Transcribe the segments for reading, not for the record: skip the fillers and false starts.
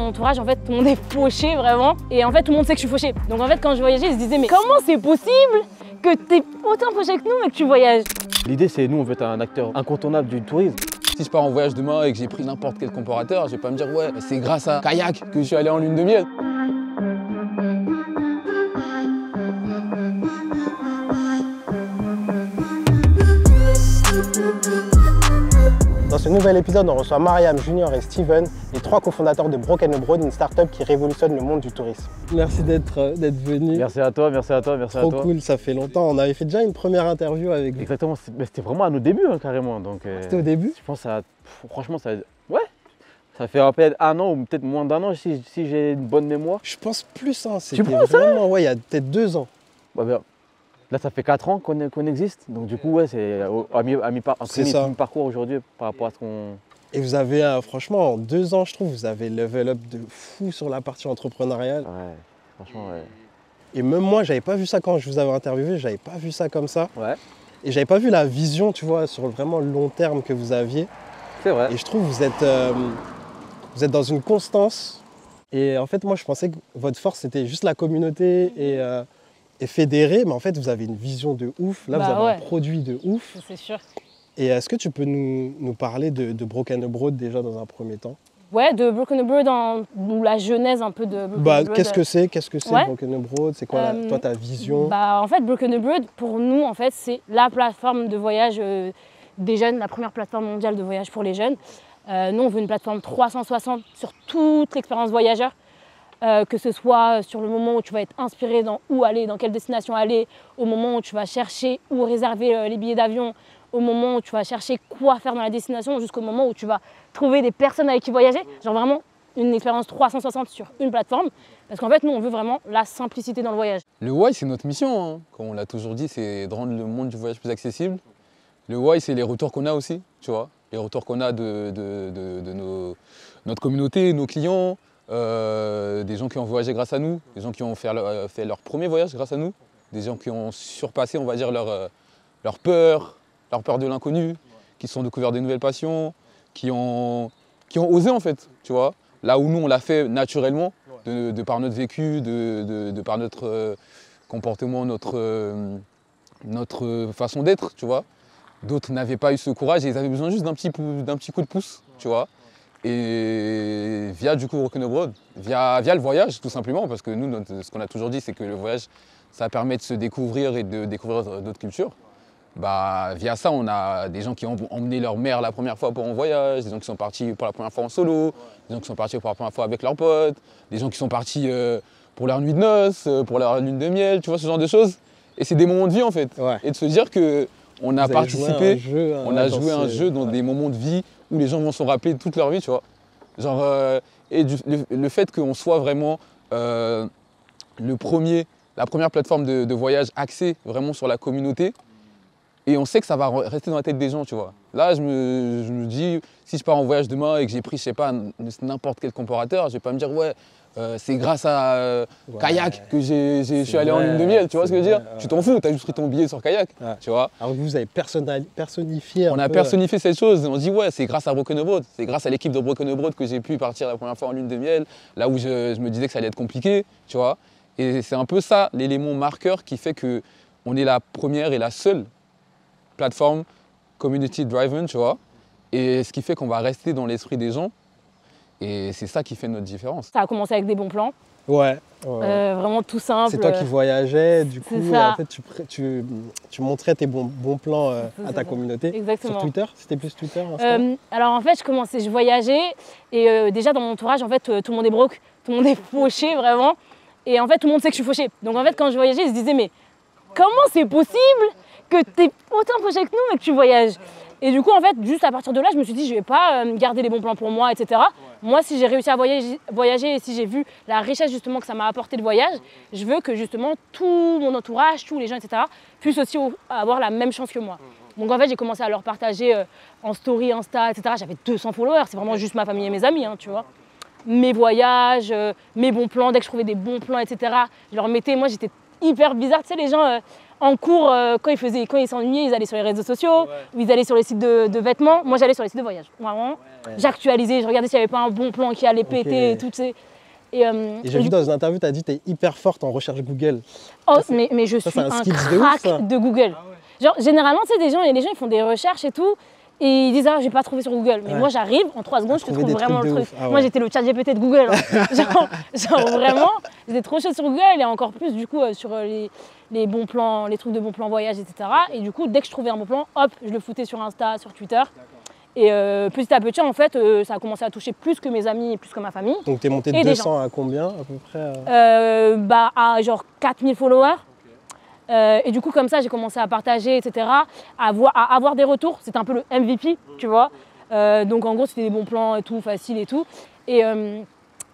entourage, en fait, tout le monde est fauché vraiment. Et en fait, tout le monde sait que je suis fauchée. Donc en fait, quand je voyageais, ils se disaient, mais comment c'est possible que t'es autant fauché que nous, mais que tu voyages? L'idée, c'est nous, on veut être un acteur incontournable du tourisme. Si je pars en voyage demain et que j'ai pris n'importe quel comparateur, je vais pas me dire ouais, c'est grâce à Kayak que je suis allé en lune de miel. Dans ce nouvel épisode, on reçoit Mariam, Junior et Steven, les trois cofondateurs de Broken Abroad, une start-up qui révolutionne le monde du tourisme. Merci d'être venu. Merci à toi, merci à toi, merci à toi. Trop cool, ça fait longtemps. On avait fait déjà une première interview avec vous. Exactement, c'était vraiment à nos débuts carrément. C'était au début? Je pense que franchement, ouais, ça fait à peine un an ou peut-être moins d'un an si j'ai une bonne mémoire. Je pense plus, hein. Tu penses, vraiment, ouais, il y a peut-être 2 ans. Bah, là, ça fait 4 ans qu'on existe, donc du coup, ouais, c'est à mi-parcours aujourd'hui par rapport à ce qu'on... Et vous avez, franchement, en 2 ans, je trouve, vous avez level up de fou sur la partie entrepreneuriale. Ouais, franchement, ouais. Et même moi, j'avais pas vu ça quand je vous avais interviewé, j'avais pas vu ça comme ça. Ouais. Et j'avais pas vu la vision, tu vois, sur vraiment le long terme que vous aviez. C'est vrai. Et je trouve que vous êtes dans une constance. Et en fait, moi, je pensais que votre force, c'était juste la communauté et fédérer. Mais en fait, vous avez une vision de ouf. Là, vous avez un produit de ouf. C'est sûr. Et est-ce que tu peux nous parler de Broken Abroad déjà dans un premier temps? Ouais, de Broken Abroad, ou la genèse un peu de Broken Abroad. Qu'est-ce que c'est Ouais. Broken Abroad? C'est quoi toi ta vision? En fait, Broken Abroad, pour nous, en fait, c'est la plateforme de voyage des jeunes, la première plateforme mondiale de voyage pour les jeunes. Nous, on veut une plateforme 360 sur toute l'expérience voyageur, que ce soit sur le moment où tu vas être inspiré dans où aller, dans quelle destination aller, au moment où tu vas chercher où réserver les billets d'avion, au moment où tu vas chercher quoi faire dans la destination, jusqu'au moment où tu vas trouver des personnes avec qui voyager. Genre vraiment une expérience 360 sur une plateforme. Parce qu'en fait, nous, on veut vraiment la simplicité dans le voyage. Le why, c'est notre mission, hein. Comme on l'a toujours dit, c'est de rendre le monde du voyage plus accessible. Le why, c'est les retours qu'on a aussi, tu vois. Les retours qu'on a de notre communauté, nos clients, des gens qui ont voyagé grâce à nous, des gens qui ont fait leur premier voyage grâce à nous, des gens qui ont surpassé, on va dire, leur peur de l'inconnu, qui se sont découverts de nouvelles passions, qui ont osé en fait, tu vois. Là où nous, on l'a fait naturellement, de par notre vécu, de par notre comportement, notre façon d'être, tu vois. D'autres n'avaient pas eu ce courage et ils avaient besoin juste d'un petit coup de pouce, tu vois. Et via du coup Broken Abroad, via le voyage tout simplement, parce que nous, ce qu'on a toujours dit, c'est que le voyage, ça permet de se découvrir et de découvrir d'autres cultures. Bah, via ça, on a des gens qui ont emmené leur mère la première fois pour un voyage, des gens qui sont partis pour la première fois en solo, des gens qui sont partis pour la première fois avec leurs potes, des gens qui sont partis pour leur nuit de noces, pour leur lune de miel, tu vois, ce genre de choses. Et c'est des moments de vie en fait. Ouais. Et de se dire qu'on a participé, on a joué un jeu dans des moments de vie où les gens vont s'en rappeler toute leur vie, tu vois. Genre, et le fait qu'on soit vraiment la première plateforme de voyage axée vraiment sur la communauté, et on sait que ça va rester dans la tête des gens, tu vois. Là, je me dis, si je pars en voyage demain et que j'ai pris, je sais pas, n'importe quel comparateur, je vais pas me dire, ouais, c'est grâce à Kayak que je suis allé en lune de miel, tu vois ce que je veux dire? Tu t'en fous, tu as juste pris ton billet sur Kayak, tu vois. Alors que vous avez personnifié On a personnifié cette chose, on se dit, ouais, c'est grâce à Broken Abroad, c'est grâce à l'équipe de Broken Abroad que j'ai pu partir la première fois en lune de miel, là où je me disais que ça allait être compliqué, tu vois. Et c'est un peu ça, l'élément marqueur qui fait qu'on est la première et la seule plateforme community driven, tu vois, et ce qui fait qu'on va rester dans l'esprit des gens, et c'est ça qui fait notre différence. Ça a commencé avec des bons plans. Ouais. Vraiment tout simple. C'est toi qui voyageais, du coup, et en fait, tu montrais tes bons plans à ta communauté. Exactement. Sur Twitter, c'était plus Twitter, Insta? Alors en fait, je voyageais, et déjà dans mon entourage, en fait, tout le monde est broke, tout le monde est fauché vraiment, et en fait, tout le monde sait que je suis fauchée. Donc en fait, quand je voyageais, ils se disaient, mais comment c'est possible que tu es autant fauché que nous, mais que tu voyages? Et du coup, en fait, juste à partir de là, je me suis dit, je vais pas garder les bons plans pour moi, etc. Moi, si j'ai réussi à voyager et si j'ai vu la richesse justement que ça m'a apporté de voyage, je veux que justement tout mon entourage, tous les gens, etc., puissent aussi avoir la même chance que moi. Donc en fait, j'ai commencé à leur partager en story, Insta, etc. J'avais 200 followers, c'est vraiment juste ma famille et mes amis, hein, tu vois. Mes voyages, mes bons plans, dès que je trouvais des bons plans, etc., je leur mettais, moi j'étais hyper bizarre, tu sais, les gens En cours, quand ils s'ennuyaient, ils allaient sur les réseaux sociaux, ou ils allaient sur les sites de vêtements. Moi, j'allais sur les sites de voyage. Vraiment, j'actualisais, je regardais s'il n'y avait pas un bon plan qui allait péter et tout. Et j'ai vu dans une interview, tu as dit que tu es hyper forte en recherche Google. Oh, mais je suis un crack de Google. Genre, généralement, tu sais, les gens, ils font des recherches et tout, et ils disent, ah, j'ai pas trouvé sur Google. Mais moi, j'arrive, en 3 secondes, je te trouve vraiment le truc. Moi, j'étais le chat GPT de Google. Genre vraiment, j'étais trop chaude sur Google, et encore plus, du coup, sur les bons plans, les trucs de bons plans voyage, etc. Et du coup, dès que je trouvais un bon plan, hop, je le foutais sur Insta, sur Twitter. Et petit à petit, en fait, ça a commencé à toucher plus que mes amis et plus que ma famille. Donc, tu es monté de 200 à combien, à peu près à genre 4000 followers. Et du coup, comme ça, j'ai commencé à partager, etc., à avoir des retours. C'était un peu le MVP, tu vois. Donc, en gros, c'était des bons plans et tout, facile et tout. Et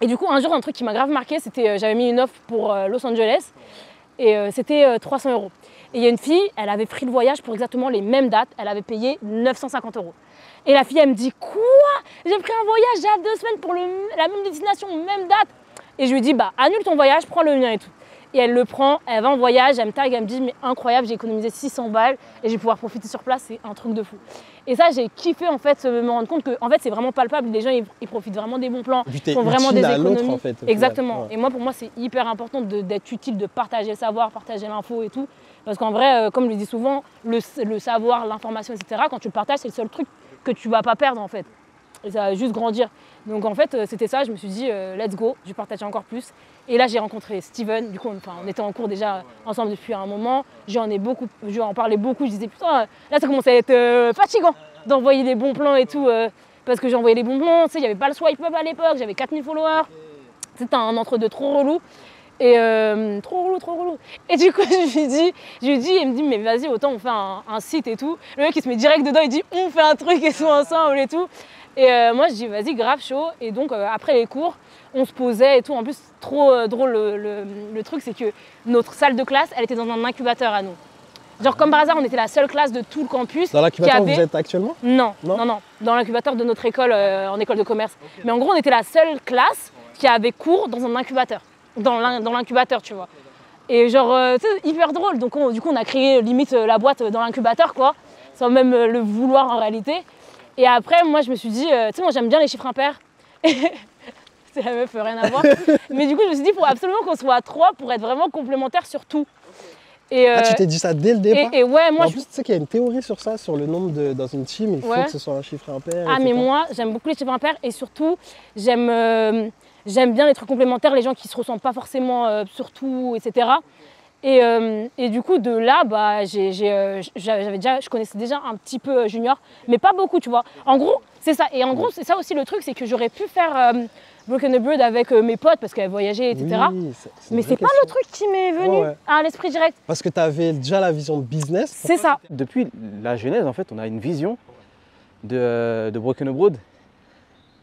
du coup, un jour, un truc qui m'a grave marqué, c'était j'avais mis une offre pour Los Angeles et c'était 300 €. Et il y a une fille, elle avait pris le voyage pour exactement les mêmes dates. Elle avait payé 950 €. Et la fille, elle me dit, quoi? J'ai pris un voyage, j'ai 2 semaines pour la même destination, même date. Et je lui dis, bah, annule ton voyage, prends le mien et tout. Et elle le prend, elle va en voyage, elle me tag, elle me dit, mais incroyable, j'ai économisé 600 balles et je vais pouvoir profiter sur place, c'est un truc de fou. Et ça, j'ai kiffé en fait, me rendre compte que en fait, c'est vraiment palpable, les gens ils profitent vraiment des bons plans, font vraiment des économies. En fait, exactement. Ouais. Et moi, pour moi, c'est hyper important d'être utile, de partager le savoir, partager l'info et tout. Parce qu'en vrai, comme je le dis souvent, le savoir, l'information, etc., quand tu le partages, c'est le seul truc que tu vas pas perdre en fait. Et ça va juste grandir. Donc en fait, c'était ça, je me suis dit, let's go, je vais partager encore plus. Et là, j'ai rencontré Steven, du coup, on était en cours déjà ensemble depuis un moment. Je lui en parlais beaucoup, je disais, putain, là, ça commence à être fatigant d'envoyer des bons plans et tout. Parce que j'ai envoyé les bons plans, tu sais, il n'y avait pas le swipe up à l'époque, j'avais 4000 followers. C'était un entre-deux trop relou. Et trop relou. Et du coup, je lui dis, il me dit, mais vas-y, autant on fait un site et tout. Le mec, il se met direct dedans, il dit, on fait un truc et tout ensemble et tout. Et moi, je dis, vas-y, grave chaud. Et donc, après les cours, on se posait et tout. En plus, trop drôle, le truc, c'est que notre salle de classe, elle était dans un incubateur à nous. Genre, comme par hasard, on était la seule classe de tout le campus. Dans l'incubateur où vous êtes actuellement ? Non. Dans l'incubateur de notre école, en école de commerce. Okay. Mais en gros, on était la seule classe qui avait cours dans un incubateur. Dans l'incubateur, tu vois. Et genre, c'est hyper drôle. Donc, du coup, on a créé limite la boîte dans l'incubateur, quoi. Sans même le vouloir en réalité. Et après, moi, je me suis dit, tu sais, moi, j'aime bien les chiffres impairs. C'est la meuf, rien à voir. Mais du coup, je me suis dit, il faut absolument qu'on soit 3 pour être vraiment complémentaires sur tout. Et tu t'es dit ça dès le départ? Et ouais, moi, en plus, tu sais qu'il y a une théorie sur ça, sur le nombre dans une team, il faut que ce soit un chiffre impair. Ah, mais moi, j'aime beaucoup les chiffres impairs et surtout, j'aime bien les trucs complémentaires, les gens qui se ressentent pas forcément sur tout, etc. Et du coup, de là, bah, je connaissais déjà un petit peu Junior, mais pas beaucoup, tu vois. En gros, c'est ça. Et en gros, c'est ça aussi le truc, c'est que j'aurais pu faire Broken Abroad avec mes potes parce qu'elles voyageaient, etc. Oui, mais c'est pas le truc qui m'est venu à l'esprit direct. Parce que tu avais déjà la vision de business. C'est ça. Depuis la genèse, en fait, on a une vision de Broken Abroad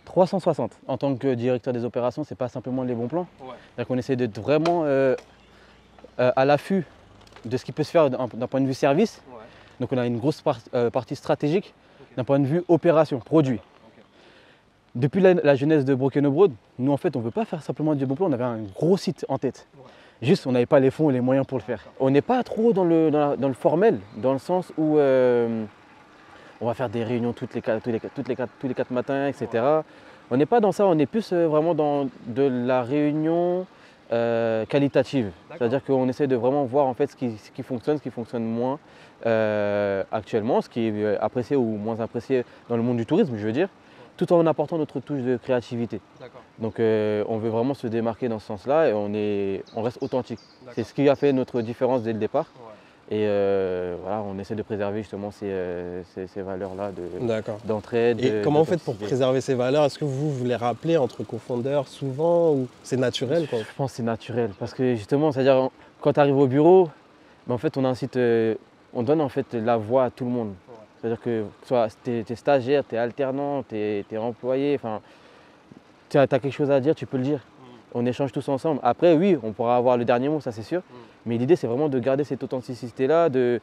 360. En tant que directeur des opérations, c'est pas simplement les bons plans. C'est-à-dire qu'on essaie d'être vraiment à l'affût de ce qui peut se faire d'un point de vue service. Donc on a une grosse partie stratégique d'un point de vue opération, produit. Depuis la genèse de Broken Abroad, nous en fait on ne veut pas faire simplement du bon plan, on avait un gros site en tête. Juste on n'avait pas les fonds et les moyens pour le faire. On n'est pas trop dans le formel, dans le sens où on va faire des réunions tous les 4 matins, etc. On n'est pas dans ça, on est plus vraiment dans de la réunion qualitative. C'est-à-dire qu'on essaie de vraiment voir en fait ce qui fonctionne moins actuellement, ce qui est apprécié ou moins apprécié dans le monde du tourisme, je veux dire, tout en apportant notre touche de créativité. Donc on veut vraiment se démarquer dans ce sens-là et on reste authentique. C'est ce qui a fait notre différence dès le départ. Et voilà, on essaie de préserver justement ces valeurs-là d'entraide. Et comment vous faites pour préserver ces valeurs? Est-ce que vous les rappelez entre cofondeurs souvent ou c'est naturel, quoi? Je pense que c'est naturel parce que justement, c'est-à-dire quand tu arrives au bureau, en fait, on incite, on donne en fait la voix à tout le monde. C'est-à-dire que soit tu es stagiaire, tu es alternant, tu es employé, tu as quelque chose à dire, tu peux le dire. On échange tous ensemble. Après, oui, on pourra avoir le dernier mot, ça c'est sûr. Mais l'idée, c'est vraiment de garder cette authenticité-là, de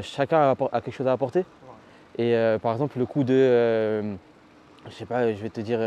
chacun a quelque chose à apporter. Et par exemple, le coup de, je sais pas, je vais te dire,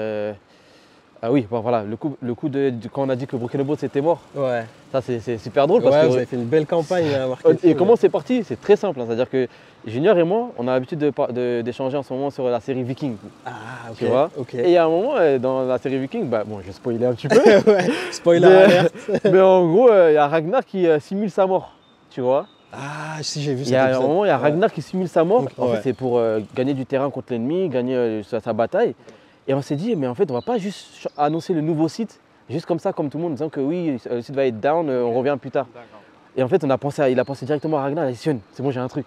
Ah oui, bon, voilà, quand on a dit que Broken Abroad c'était mort, Ouais. ça c'est super drôle parce Ouais, que vous avez fait une belle campagne marketing. et comment c'est parti? C'est très simple, hein, c'est-à-dire que Junior et moi, on a l'habitude d'échanger en ce moment sur la série Viking. Ah, ok. Tu vois. Ok. Et il y a un moment dans la série Viking, bah bon, je vais spoiler un petit peu, Ouais, spoiler mais, alert. mais en gros, il y a Ragnar qui simule sa mort, tu vois. Ah, si, j'ai vu Il cet y a un épisode. moment, il y a Ouais. Ragnar qui simule sa mort. Donc, En ouais. fait, c'est pour gagner du terrain contre l'ennemi, gagner sa bataille. Et on s'est dit, mais en fait, on va pas juste annoncer le nouveau site, juste comme ça, comme tout le monde, en disant que oui, le site va être down, on revient plus tard. Et en fait, il a pensé directement à Ragnar, il a dit, c'est bon, j'ai un truc.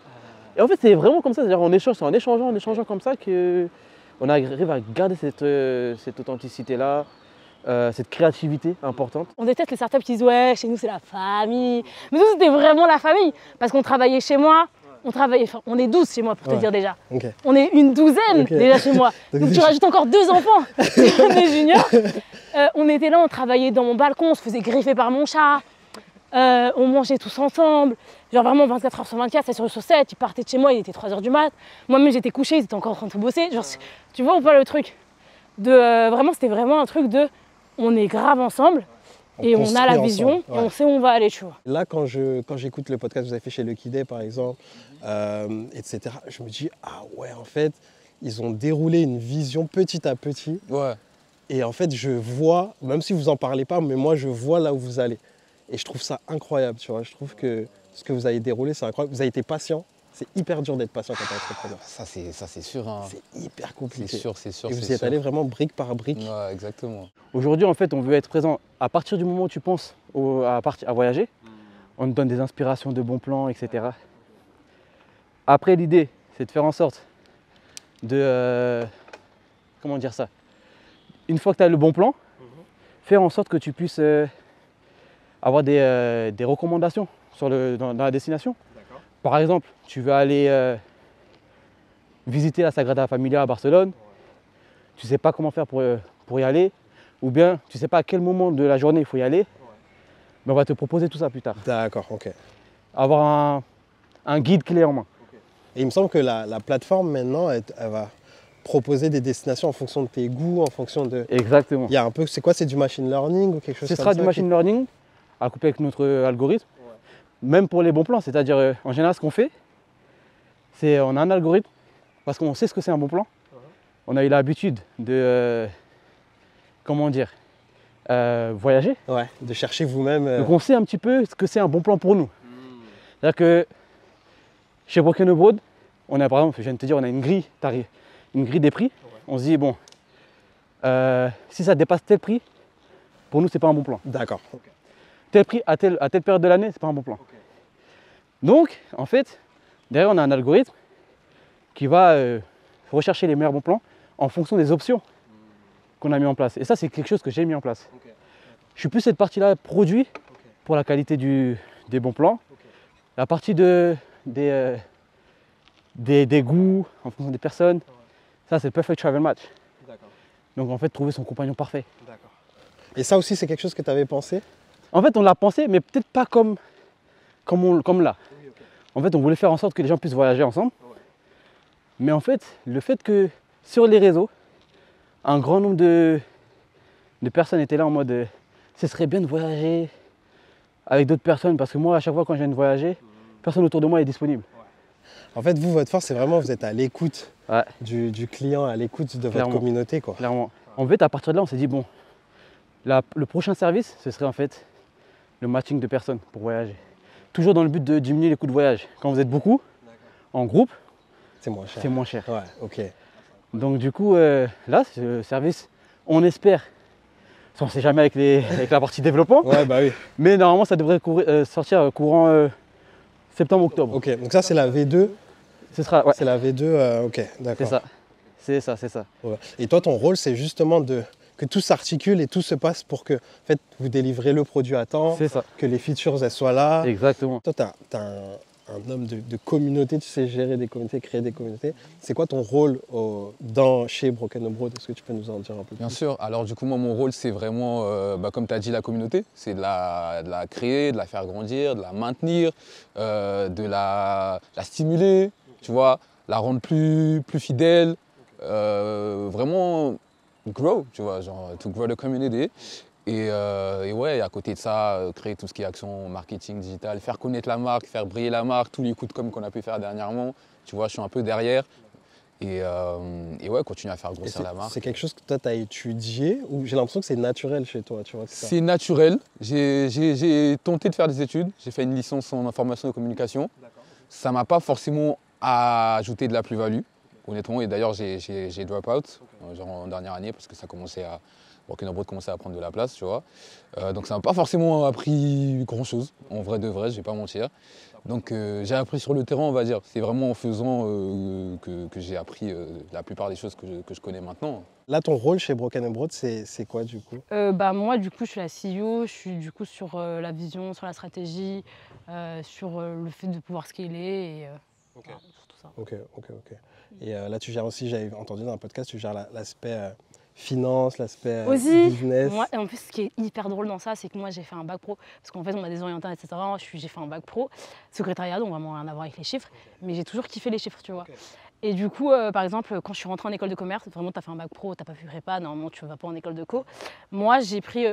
Et en fait, c'est vraiment comme ça, c'est-à-dire c'est en échangeant comme ça qu'on arrive à garder cette authenticité-là, cette créativité importante. On déteste les startups qui disent ouais, chez nous c'est la famille. Mais nous c'était vraiment la famille parce qu'on travaillait chez moi. On est 12 chez moi pour te Ouais. dire déjà. Ok. On est une douzaine Ok. déjà chez moi. Donc, Donc tu déjà- rajoutes encore 2 enfants. On est juniors. On était là, on travaillait dans mon balcon, on se faisait griffer par mon chat. On mangeait tous ensemble. Genre vraiment 24 heures sur 24, 7 jours sur 7. Ils partaient de chez moi, il était 3 h du mat. Moi-même j'étais couchée, ils étaient encore en train de tout bosser. Genre, tu vois ou pas le truc vraiment, c'était vraiment un truc de on est grave ensemble. Et on a construit la ensemble, vision ouais. et on sait où on va aller, tu vois. Là, quand j'écoute le podcast que vous avez fait chez Lucky Day, par exemple, etc., je me dis, ah ouais, en fait, ils ont déroulé une vision petit à petit. Ouais. Et en fait, je vois, même si vous n'en parlez pas, mais moi, je vois là où vous allez. Et je trouve ça incroyable, tu vois. Je trouve que ce que vous avez déroulé, c'est incroyable. Vous avez été patient. C'est hyper dur d'être patient quand tu es entrepreneur. Ça, c'est sûr. Hein. C'est hyper compliqué. C'est sûr, c'est sûr. Et c'est vous y êtes sûr. allé vraiment brique par brique. Ouais, exactement. Aujourd'hui, en fait, on veut être présent à partir du moment où tu penses à voyager. On te donne des inspirations de bons plans, etc. Après, l'idée, c'est de faire en sorte de... comment dire ça? Une fois que tu as le bon plan, faire en sorte que tu puisses avoir des recommandations dans la destination. Par exemple, tu veux aller visiter la Sagrada Familia à Barcelone, tu ne sais pas comment faire pour y aller, ou bien tu ne sais pas à quel moment de la journée il faut y aller, mais on va te proposer tout ça plus tard. D'accord, ok. Avoir un guide clé en main. Et il me semble que la plateforme, maintenant, elle va proposer des destinations en fonction de tes goûts, en fonction de... Exactement. Il y a un peu, c'est quoi, c'est du machine learning ou quelque chose Ce comme sera ça du machine learning à couper avec notre algorithme, même pour les bons plans. C'est-à-dire, en général, ce qu'on fait, c'est on a un algorithme, parce qu'on sait ce que c'est un bon plan. On a eu l'habitude de, comment dire, voyager. Ouais, de chercher vous-même. Donc on sait un petit peu ce que c'est un bon plan pour nous. C'est-à-dire que chez Broken Abroad, on a par exemple, je viens de te dire, on a une grille des prix. On se dit, bon, si ça dépasse tel prix, pour nous, c'est pas un bon plan. D'accord. Tel prix à telle période de l'année, c'est pas un bon plan. Donc, en fait, derrière, on a un algorithme qui va rechercher les meilleurs bons plans en fonction des options qu'on a mis en place. Et ça, c'est quelque chose que j'ai mis en place. Je suis plus cette partie-là produit pour la qualité des bons plans. La partie des goûts en fonction des personnes, ça, c'est le perfect travel match. Donc, en fait, trouver son compagnon parfait. Et ça aussi, c'est quelque chose que tu avais pensé? En fait, on l'a pensé, mais peut-être pas comme là. En fait, on voulait faire en sorte que les gens puissent voyager ensemble. Mais en fait, le fait que sur les réseaux, un grand nombre de personnes étaient là en mode ce serait bien de voyager avec d'autres personnes parce que moi, à chaque fois quand je viens de voyager, personne autour de moi est disponible. En fait, vous, votre force, c'est vraiment vous êtes à l'écoute Ouais. du client, à l'écoute de Clairement. votre communauté, quoi. Clairement. En fait, à partir de là, on s'est dit bon, le prochain service, ce serait en fait le matching de personnes pour voyager. Toujours dans le but de diminuer les coûts de voyage. Quand vous êtes beaucoup, en groupe, C'est moins cher. c'est moins cher. Ouais, ok. Donc du coup, là, ce service, on espère, on ne sait jamais avec la partie développement, Ouais, bah oui. mais normalement ça devrait sortir courant septembre-octobre. Ok, donc ça, c'est la V2. Ce sera, ouais, C'est la V2, ok, d'accord. c'est ça. Ouais. Et toi, ton rôle, c'est justement que tout s'articule et tout se passe pour que en fait, vous délivrez le produit à temps, C'est ça, que les features elles soient là. exactement. Toi, tu as un homme de communauté, tu sais gérer des communautés, créer des communautés. C'est quoi ton rôle chez Broken Abroad? Est-ce que tu peux nous en dire un peu plus? Bien sûr. Alors du coup, moi, mon rôle, c'est vraiment, comme tu as dit, la communauté. C'est de la créer, de la faire grandir, de la maintenir, de la stimuler, tu vois, la rendre plus fidèle. Vraiment grow, tu vois, genre to grow the community. Et ouais, à côté de ça, créer tout ce qui est action, marketing digital, faire connaître la marque, faire briller la marque, tous les coups de com' qu'on a pu faire dernièrement. Tu vois, je suis un peu derrière. Et ouais, continuer à faire grossir la marque. C'est quelque chose que toi, tu as étudié ou j'ai l'impression que c'est naturel chez toi, tu vois? C'est naturel. J'ai tenté de faire des études. J'ai fait une licence en information et communication. Ça ne m'a pas forcément ajouté de la plus-value, honnêtement. Et d'ailleurs, j'ai drop out genre en dernière année parce que ça commençait à... Broken Abroad commençait à prendre de la place, tu vois. Donc ça m'a pas forcément appris grand-chose, en vrai de vrai, je vais pas mentir. Donc j'ai appris sur le terrain, on va dire. C'est vraiment en faisant que j'ai appris la plupart des choses que je connais maintenant. Là, ton rôle chez Broken Abroad, c'est quoi du coup? Moi, du coup, je suis la CEO, je suis du coup sur la vision, sur la stratégie, sur le fait de pouvoir scaler et voilà, sur tout ça. Ok. Et là, tu gères aussi, j'avais entendu dans un podcast, tu gères l'aspect finance, l'aspect business. Moi, et en plus, ce qui est hyper drôle dans ça, c'est que moi, j'ai fait un bac pro. Parce qu'en fait, on m'a désorienté, etc. J'ai fait un bac pro, secrétariat, donc vraiment rien à voir avec les chiffres. Mais j'ai toujours kiffé les chiffres, tu vois. Et du coup, par exemple, quand je suis rentrée en école de commerce, vraiment, tu as fait un bac pro, tu n'as pas fait prépa, normalement, tu ne vas pas en école de co. Moi,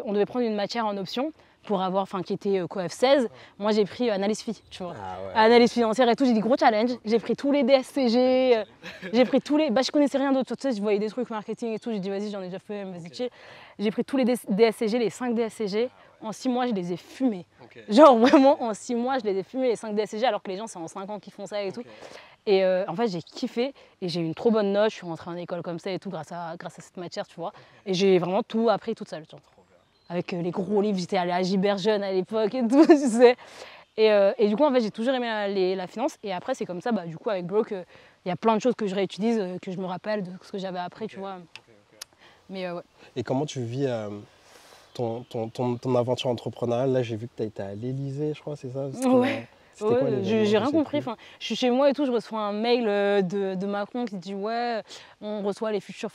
on devait prendre une matière en option pour avoir, qui était COEF 16. Moi, j'ai pris analyse FI, tu vois. Analyse financière et tout, j'ai dit gros challenge. J'ai pris tous les DSCG, j'ai pris tous les... je connaissais rien d'autre, tu sais, je voyais des trucs marketing et tout. J'ai dit, vas-y, j'en ai déjà fait, vas-y, chill. J'ai pris tous les DSCG, les 5 DSCG. En 6 mois, je les ai fumés. Genre, vraiment, en 6 mois, je les ai fumés, les 5 DSCG, alors que les gens, c'est en 5 ans qu'ils font ça et tout. Et en fait, j'ai kiffé et j'ai eu une trop bonne note. Je suis rentrée en école comme ça et tout grâce à cette matière, tu vois. Et j'ai vraiment tout appris toute seule, tu vois. Avec les gros livres, j'étais allée à Gilbert Jeune à l'époque et tout, tu sais. Et du coup, en fait, j'ai toujours aimé la finance. Et après, c'est comme ça, du coup, avec Broke, il y a plein de choses que je réutilise, que je me rappelle de ce que j'avais appris, tu vois. Mais ouais. Et comment tu vis ton aventure entrepreneuriale? Là, j'ai vu que tu as été à l'Élysée, je crois, c'est ça? Ouais. J'ai rien compris. Je suis chez moi et tout, je reçois un mail de Macron qui dit ouais, on reçoit les futurs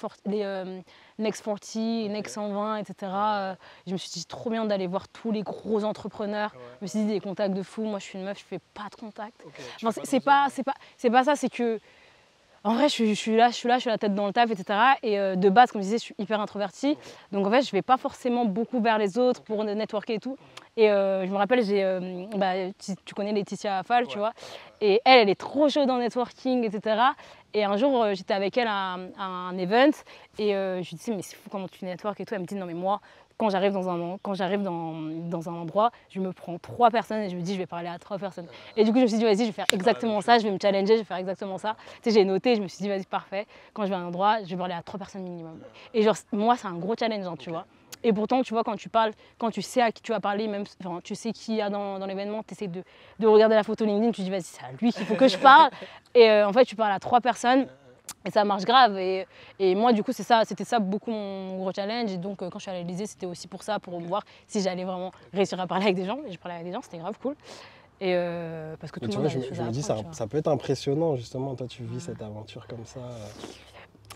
Next 40, Next 120, etc. Je me suis dit trop bien d'aller voir tous les gros entrepreneurs. Je me suis dit des contacts de fou. Moi, je suis une meuf, je fais pas de contacts. C'est pas ça, c'est que en vrai, je suis là, je suis la tête dans le taf, etc. Et de base, comme je disais, je suis hyper introvertie. Donc en fait, je vais pas forcément beaucoup vers les autres pour networker et tout. Et je me rappelle, tu connais Laetitia Affal, tu vois. Et elle est trop chaude en networking, etc. Et un jour, j'étais avec elle à un event et je lui disais, mais c'est fou comment tu network et tout. Elle me dit, non mais moi, quand j'arrive dans un endroit, je me prends 3 personnes et je me dis, je vais parler à 3 personnes. Et du coup, je me suis dit, vas-y, je vais faire exactement ça, je vais me challenger, je vais faire exactement ça. Tu sais, j'ai noté, je me suis dit, vas-y, parfait. Quand je vais à un endroit, je vais parler à 3 personnes minimum. Et genre, moi, c'est un gros challenge, hein, tu vois. Et pourtant, tu vois, quand tu parles, quand tu sais à qui tu vas parler, même, tu sais qui y a dans l'événement, tu essaies de regarder la photo LinkedIn, tu te dis, vas-y, c'est à lui qu'il faut que je parle. Et en fait, tu parles à 3 personnes. Et ça marche grave. Et moi, du coup, c'était ça beaucoup mon gros challenge. Et donc, quand je suis à l'Élysée, c'était aussi pour ça, pour voir si j'allais vraiment réussir à parler avec des gens. Et je parlais avec des gens, c'était grave cool. Et parce que tout le monde a des choses à me dis, ça peut être impressionnant, justement. Toi, tu vis cette aventure comme ça.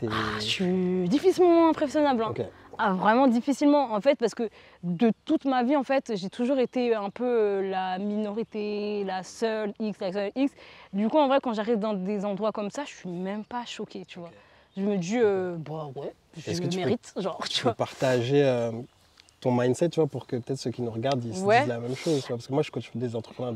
Je suis difficilement impressionnable. Hein. Okay. Ah, vraiment difficilement, en fait, parce que de toute ma vie, en fait, j'ai toujours été un peu la minorité, la seule X. Du coup, en vrai, quand j'arrive dans des endroits comme ça, je suis même pas choquée, tu vois. Je me dis, ouais, je le mérite, genre, tu vois. Partager ton mindset, tu vois, pour que peut-être ceux qui nous regardent, ils se disent la même chose, tu vois. Parce que moi, je coach des entrepreneurs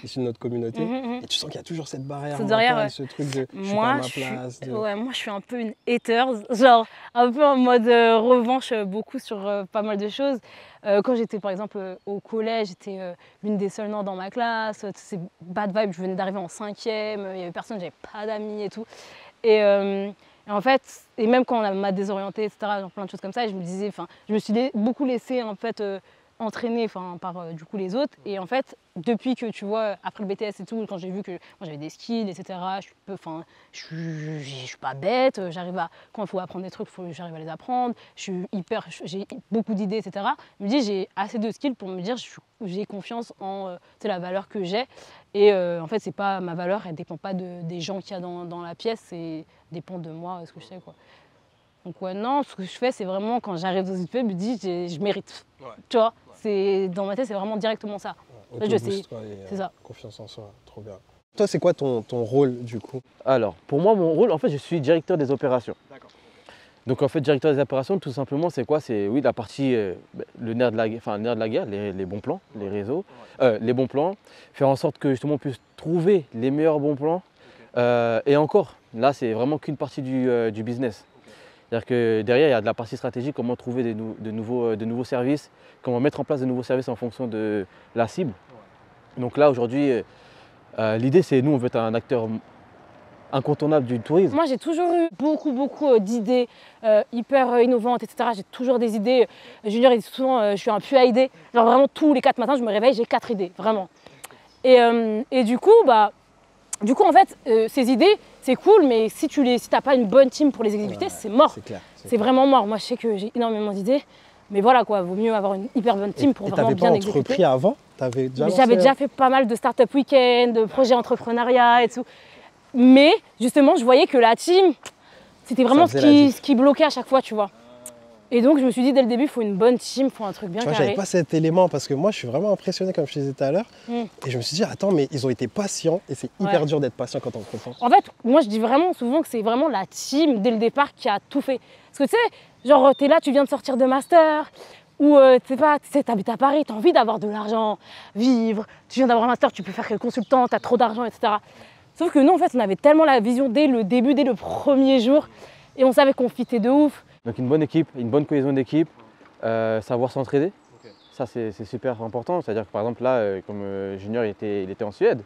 issus de notre communauté, et tu sens qu'il y a toujours cette barrière mentale, ce truc de je suis pas à ma place. Ouais, moi, je suis un peu une hater, genre un peu en mode revanche beaucoup sur pas mal de choses. Quand j'étais, par exemple, au collège, j'étais l'une des seules noires dans ma classe. C'est bad vibe, je venais d'arriver en 5e, il y avait personne, j'avais pas d'amis et tout. Et en fait, et même quand on m'a désorientée, etc., genre plein de choses comme ça, je me disais, je me suis beaucoup laissée en fait entraîner par du coup les autres. Et en fait, depuis que tu vois, après le BTS et tout, quand j'ai vu que moi j'avais des skills, etc., je suis pas bête, quand il faut apprendre des trucs, j'arrive à les apprendre, j'ai beaucoup d'idées, etc. Je me dis, j'ai assez de skills pour me dire, j'ai confiance en la valeur que j'ai. Et en fait, c'est pas ma valeur, elle dépend pas des gens qu'il y a dans la pièce, c'est dépend de moi, ce que je sais, quoi. Donc ouais, non, ce que je fais, c'est vraiment quand j'arrive dans une pub, je me dis, je mérite. Ouais. Tu vois, dans ma tête, c'est vraiment directement ça. Ouais, je sais, c'est ça. Confiance en soi, trop bien. Toi, c'est quoi ton rôle, du coup? Alors, pour moi, mon rôle, en fait, je suis directeur des opérations. D'accord. Donc en fait, directeur des opérations, tout simplement, c'est quoi? C'est oui, la partie, le nerf de la, enfin, le nerf de la guerre, les bons plans, les réseaux, les bons plans, faire en sorte que justement on puisse trouver les meilleurs bons plans. Et encore, là, c'est vraiment qu'une partie du business. C'est-à-dire que derrière, il y a de la partie stratégique, comment trouver de nouveaux services, comment mettre en place de nouveaux services en fonction de la cible. Donc là, aujourd'hui, l'idée, c'est nous, on veut être un acteur incontournable du tourisme. Moi, j'ai toujours eu beaucoup d'idées hyper innovantes, etc. J'ai toujours des idées. Junior, il dit souvent, je suis un puits à idées. Genre vraiment, tous les 4 matins, je me réveille, j'ai 4 idées, vraiment. Et du coup, en fait, ces idées, c'est cool, mais si tu n'as pas une bonne team pour les exécuter, c'est mort. C'est clair. C'est vraiment mort. Moi, je sais que j'ai énormément d'idées. Mais voilà, quoi, vaut mieux avoir une hyper bonne team pour vraiment bien exécuter. Tu n'avais pas entrepris avant? J'avais déjà fait pas mal de start-up week-end, de projets entrepreneuriat et tout. Mais justement, je voyais que la team, c'était vraiment ce qui bloquait à chaque fois, tu vois. Et donc, je me suis dit dès le début, il faut une bonne team, il faut un truc bien carré. J'avais pas cet élément parce que moi, je suis vraiment impressionné, comme je te disais tout à l'heure. Et je me suis dit, attends, mais ils ont été patients et c'est hyper dur d'être patient quand on comprend. En fait, moi, je dis vraiment souvent que c'est vraiment la team, dès le départ, qui a tout fait. Parce que tu sais, genre, t'es là, tu viens de sortir de master, ou tu sais, t'habites à Paris, t'as envie d'avoir de l'argent, vivre, tu viens d'avoir un master, tu peux faire que consultant, t'as trop d'argent, etc. Sauf que nous, en fait, on avait tellement la vision dès le début, dès le premier jour, et on savait qu'on fitait de ouf. Donc une bonne équipe, une bonne cohésion d'équipe, savoir s'entraider, ça c'est super important. C'est-à-dire que par exemple là, comme Junior il était en Suède,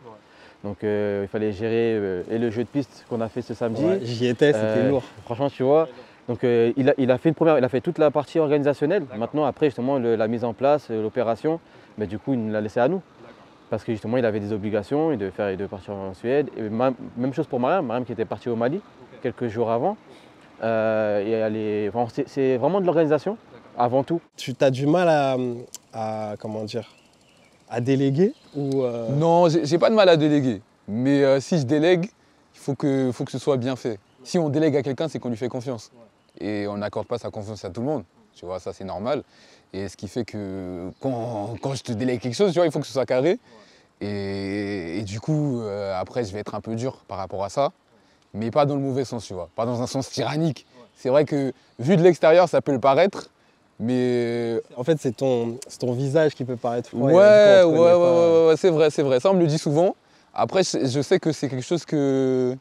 donc il fallait gérer et le jeu de piste qu'on a fait ce samedi. Ouais, j'y étais, c'était lourd. Franchement, tu vois. Donc il a fait toute la partie organisationnelle. Maintenant après justement la mise en place, l'opération, mais du coup il nous l'a laissé à nous. Parce que justement il avait des obligations, il devait partir en Suède. Et même chose pour Mariam qui était partie au Mali quelques jours avant. C'est vraiment de l'organisation avant tout. Tu as du mal comment dire, à déléguer ou Non, j'ai pas de mal à déléguer. Mais si je délègue, il faut que ce soit bien fait. Si on délègue à quelqu'un, c'est qu'on lui fait confiance. Et on n'accorde pas sa confiance à tout le monde. Tu vois, ça c'est normal. Et ce qui fait que quand je te délègue quelque chose, tu vois, il faut que ce soit carré. Et du coup, après, je vais être un peu dur par rapport à ça. Mais pas dans le mauvais sens, tu vois. Pas dans un sens tyrannique. C'est vrai que, vu de l'extérieur, ça peut le paraître, mais... En fait, c'est ton visage qui peut paraître froid. Ouais, c'est vrai. Ça, on me le dit souvent. Après, je sais que c'est quelque chose que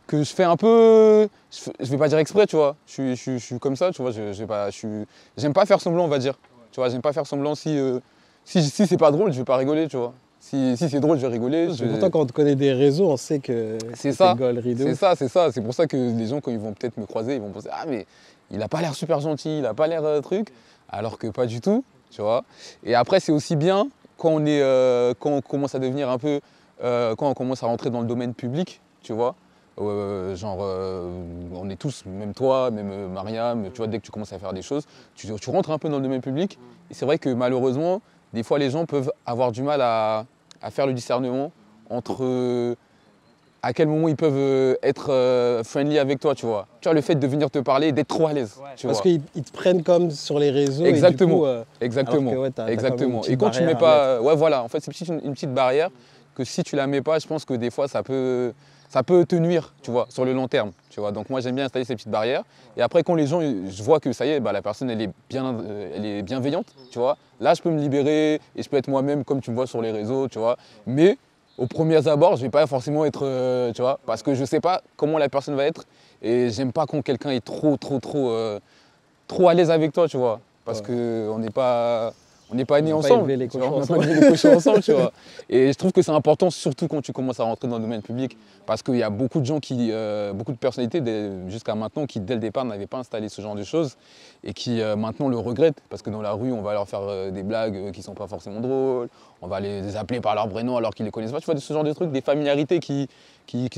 je fais un peu... Je vais pas dire exprès, tu vois. Je suis comme ça, tu vois. J'aime pas faire semblant, on va dire. Tu vois, j'aime pas faire semblant si c'est pas drôle, je vais pas rigoler, tu vois. Si c'est drôle, je vais rigoler. Pourtant, quand on connaît des réseaux, on sait que c'est ça. C'est ça. C'est pour ça que les gens, quand ils vont peut-être me croiser, ils vont penser « Ah, mais il a pas l'air super gentil, il a pas l'air truc. » Alors que pas du tout, tu vois. Et après, c'est aussi bien quand on commence à devenir un peu... quand on commence à rentrer dans le domaine public, tu vois. On est tous, même toi, même Mariam, tu vois, dès que tu commences à faire des choses, tu rentres un peu dans le domaine public. Et c'est vrai que malheureusement, des fois, les gens peuvent avoir du mal à faire le discernement entre à quel moment ils peuvent être friendly avec toi, tu vois. Tu vois, le fait de venir te parler, d'être trop à l'aise. Parce qu'ils te prennent comme sur les réseaux. Exactement. Et du coup, Exactement. Et quand tu ne mets pas... ouais, voilà, en fait, c'est une petite barrière que si tu la mets pas, je pense que des fois, ça peut te nuire, tu vois, sur le long terme. Tu vois. Donc moi, j'aime bien installer ces petites barrières. Et après, quand les gens, je vois que ça y est, la personne, elle est bienveillante, tu vois. Là, je peux me libérer et je peux être moi-même comme tu me vois sur les réseaux, tu vois. Mais aux premiers abords, je vais pas forcément être, tu vois, parce que je sais pas comment la personne va être. Et j'aime pas quand quelqu'un est trop à l'aise avec toi, tu vois. Parce qu'on n'est pas... On n'est pas nés ensemble. On n'a pas élevé les cochons ensemble, tu vois. Et je trouve que c'est important, surtout quand tu commences à rentrer dans le domaine public, parce qu'il y a beaucoup de gens beaucoup de personnalités jusqu'à maintenant qui, dès le départ, n'avaient pas installé ce genre de choses et qui maintenant le regrettent, parce que dans la rue, on va leur faire des blagues qui ne sont pas forcément drôles, on va les appeler par leur prénom alors qu'ils ne les connaissent pas. Tu vois, ce genre de trucs, des familiarités qui